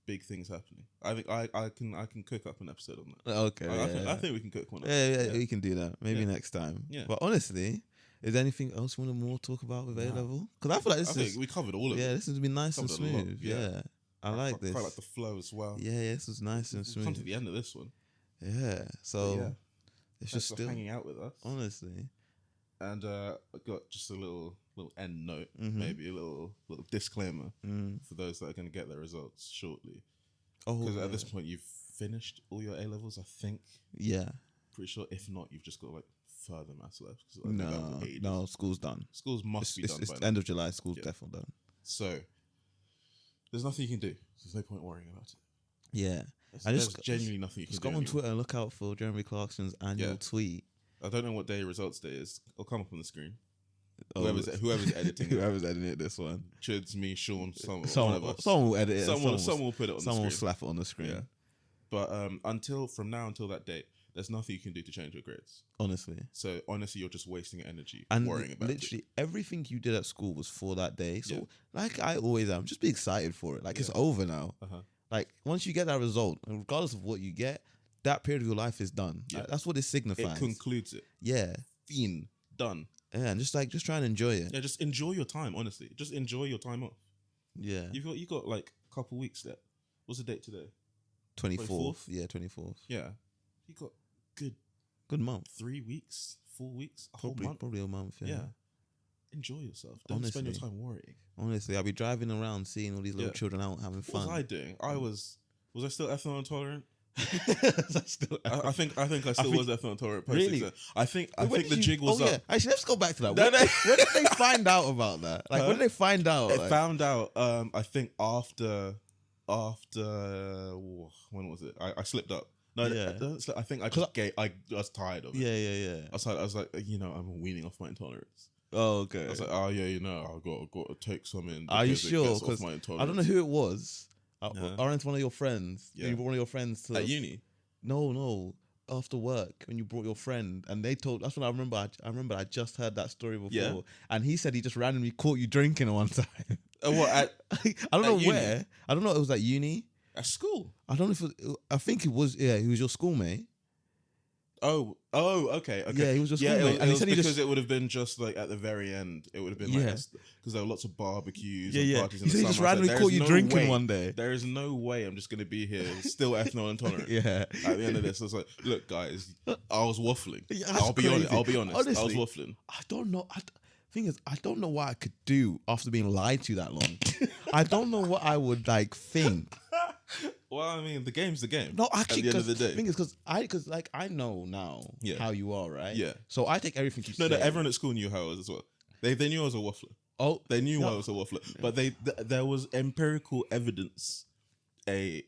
big things happening. I think I can cook up an episode on that. Okay, I think we can cook one up. Yeah, we can do that maybe next time. Yeah, but honestly, is there anything else you want to more talk about with A level? Because I feel like we covered all of it. Yeah, this has been nice and smooth. Yeah. I like this. Quite like the flow as well. Yeah, this was nice and smooth. Come to the end of this one. Yeah, so it's just still hanging out with us, honestly. And I got just a little end note, maybe a little disclaimer for those that are going to get their results shortly. Because at this point you've finished all your A levels, I think. Yeah, pretty sure. If not, you've just got further maths left. No, school's done. Schools must be done. It's end of July. School's definitely done. So. There's nothing you can do. There's no point worrying about it. Yeah. There's genuinely nothing you can do. Just go on Twitter and look out for Jeremy Clarkson's annual tweet. I don't know what day results day is. It'll come up on the screen. Whoever's editing Whoever's editing this one. Chuds, me, Sean, someone will edit it. Someone will put it on the screen. Someone will slap it on the screen. Yeah. But from now until that date, there's nothing you can do to change your grades. Honestly. So honestly, you're just wasting energy and worrying about literally everything you did at school was for that day. So Yeah. like I always am, just be excited for it. Like it's over now. Like once you get that result, and regardless of what you get, that period of your life is done. Yeah. Like, that's what it signifies. It concludes it. Yeah. Done. Yeah, and just try and enjoy it. Yeah, just enjoy your time, honestly. Just enjoy your time off. Yeah. You got like a couple weeks there. What's the date today? 24th. Yeah, 24th. Yeah. You got good month. 3 weeks, 4 weeks, whole month. Probably a month, yeah. Enjoy yourself. Don't spend your time worrying. Honestly, I'll be driving around seeing all these little children out having fun. What was I doing? Was I still ethanol intolerant? I think I still was ethanol intolerant. Really? I think the jig was up. Actually, let's go back to that. When did they find out about that? Like, when did they find out? It found out. I think after when was it? I slipped up. No, I think I was tired of it. Yeah. I was like, I'm weaning off my intolerance. Oh, okay. I was like, I got to take some in. Are you sure? Because I don't know who it was. Aren't one of your friends? Yeah. You brought one of your friends to at uni. No. After work, when you brought your friend, and they told. That's when I remember. I remember I just heard that story before, and he said he just randomly caught you drinking one time. What? I don't know uni? where. I don't know. It was at uni. At school. I don't know if I think it was. Yeah, he was your schoolmate. Oh, okay. Yeah, he was your schoolmate. And he said because it would have been just like at the very end. It would have been like because there were lots of barbecues and parties. He said he just randomly caught you drinking one day. There is no way I'm just going to be here still ethanol intolerant. At the end of this, I was like, look, guys, I was waffling. I'll be honest. Honestly, I was waffling. I don't know. Thing is, I don't know what I could do after being lied to that long. I don't know what I would think. Well, I mean, the game's the game. No, actually, at the end of the day, thing is, because I know now how you are, right? Yeah. So I take everything you say. No, everyone at school knew how I was as well. They knew I was a waffler. Oh, they knew I was a waffler, but there was empirical evidence. Me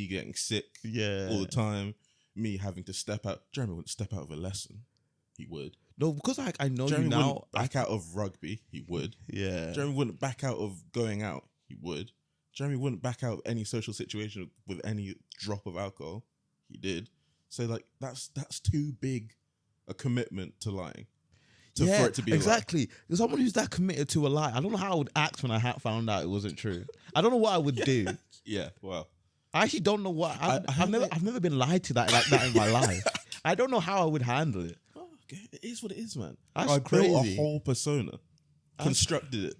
getting sick, all the time. Me having to step out. Jeremy wouldn't step out of a lesson. He would. No, because I know Jeremy you now. Wouldn't back out of rugby. He would. Yeah. Jeremy wouldn't back out of going out. He would. Jeremy wouldn't back out of any social situation with any drop of alcohol. He did. So like that's too big a commitment to lying. For it to be exactly. There's someone who's that committed to a lie. I don't know how I would act when I found out it wasn't true. I don't know what I would do. Yeah. Well, I actually don't know what. I've never been lied to like that in my life. I don't know how I would handle it. Oh, okay. It is what it is, man. That's crazy. Built a crazy. whole persona, constructed it,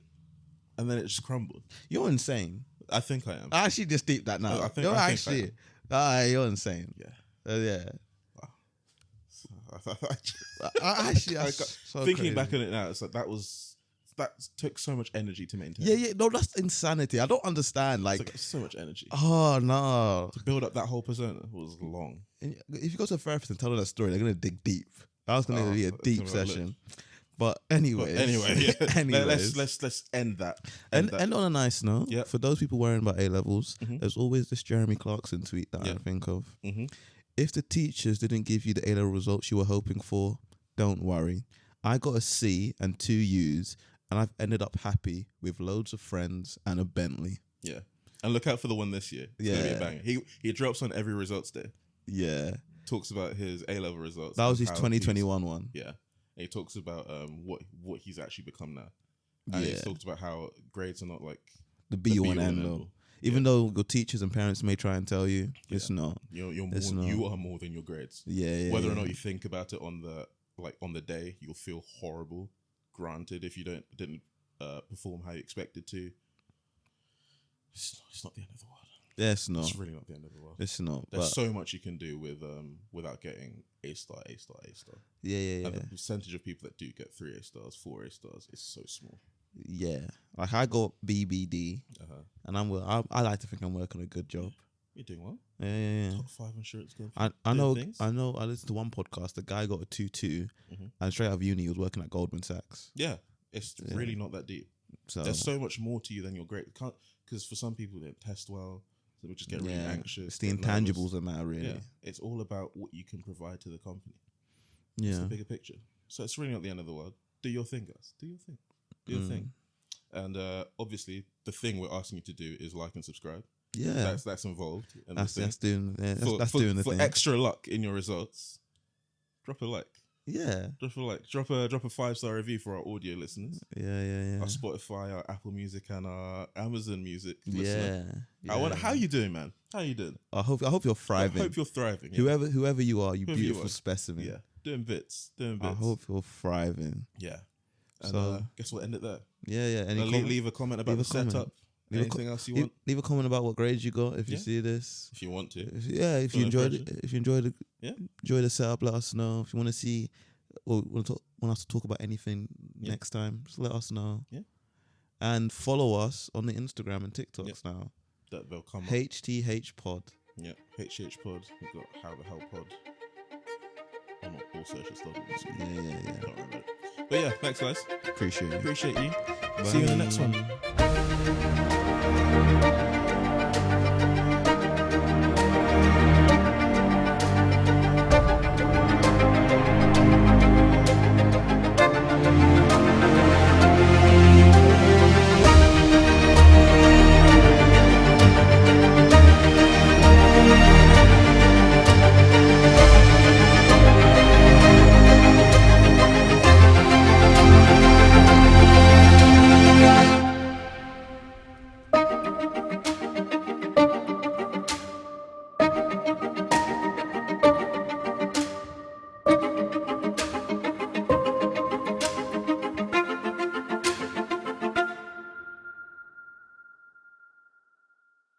and then it just crumbled. You're insane. I think I am. I actually just deep that now. I think you're insane. Yeah. Yeah. Thinking back on it now, it's like that took so much energy to maintain. Yeah. No, that's insanity. I don't understand. Like so much energy. Oh no. To build up that whole persona was long. And if you go to a therapist and tell them that story, they're gonna dig deep. That was gonna be a deep session. But anyway, let's end that. End on a nice note. Yep. For those people worrying about A levels, there's always this Jeremy Clarkson tweet that I think of. Mm-hmm. If the teachers didn't give you the A level results you were hoping for, don't worry. I got a C and 2 U's, and I've ended up happy with loads of friends and a Bentley. Yeah, and look out for the one this year. It's gonna be a banger. He drops on every results day. Yeah, talks about his A level results. That was his 2021 one. Yeah. And he talks about what he's actually become now. And he talks about how grades are not like the be-all and end-all. Even though your teachers and parents may try and tell you, it's not. You are more than your grades. Yeah. Whether or not you think about it on the day, you'll feel horrible. Granted, if you didn't perform how you expected to, it's not the end of the world. Yeah, it's not. It's really not the end of the world. It's not. There's so much you can do without getting A star. Yeah. And the percentage of people that do get 3 A stars, 4 A stars is so small. Yeah, like I got BBD, and I like to think I'm working a good job. You're doing well. Yeah. Top 5 insurance company. I know. I listened to one podcast. The guy got a 2.2, and straight out of uni, he was working at Goldman Sachs. Yeah, it's really not that deep. So there's so much more to you than your grade. Because for some people, they don't test well. So we just get really anxious. It's the intangibles that matter, really. Yeah. It's all about what you can provide to the company. Yeah. It's the bigger picture. So it's really not the end of the world. Do your thing, guys. Do your thing. And obviously, the thing we're asking you to do is like and subscribe. Yeah, that's involved. And that's doing the for thing. Extra luck in your results, drop a like. Yeah, drop a like. Drop a 5-star review for our audio listeners. Yeah. Our Spotify, our Apple Music, and our Amazon Music listener. Yeah. How you doing, man? How you doing? I hope you're thriving. I hope you're thriving. Yeah. Whoever you are, you beautiful specimen. Yeah, doing bits. I hope you're thriving. Yeah. And so guess we'll end it there. Yeah. Leave a comment about the setup. Anything else you want? Leave a comment about what grades you got if you see this. If you want to. If you enjoyed the setup, let us know. If you want to see or want us to talk about anything next time, just let us know. Yeah. And follow us on the Instagram and TikToks now. That they'll come up. HTH Pod. Yeah, HTH Pod. We've got How the Hell Pod. On all social stuff. Yeah. Don't remember it. But yeah, thanks guys. Appreciate you. Appreciate you. Bye. See you in the next one.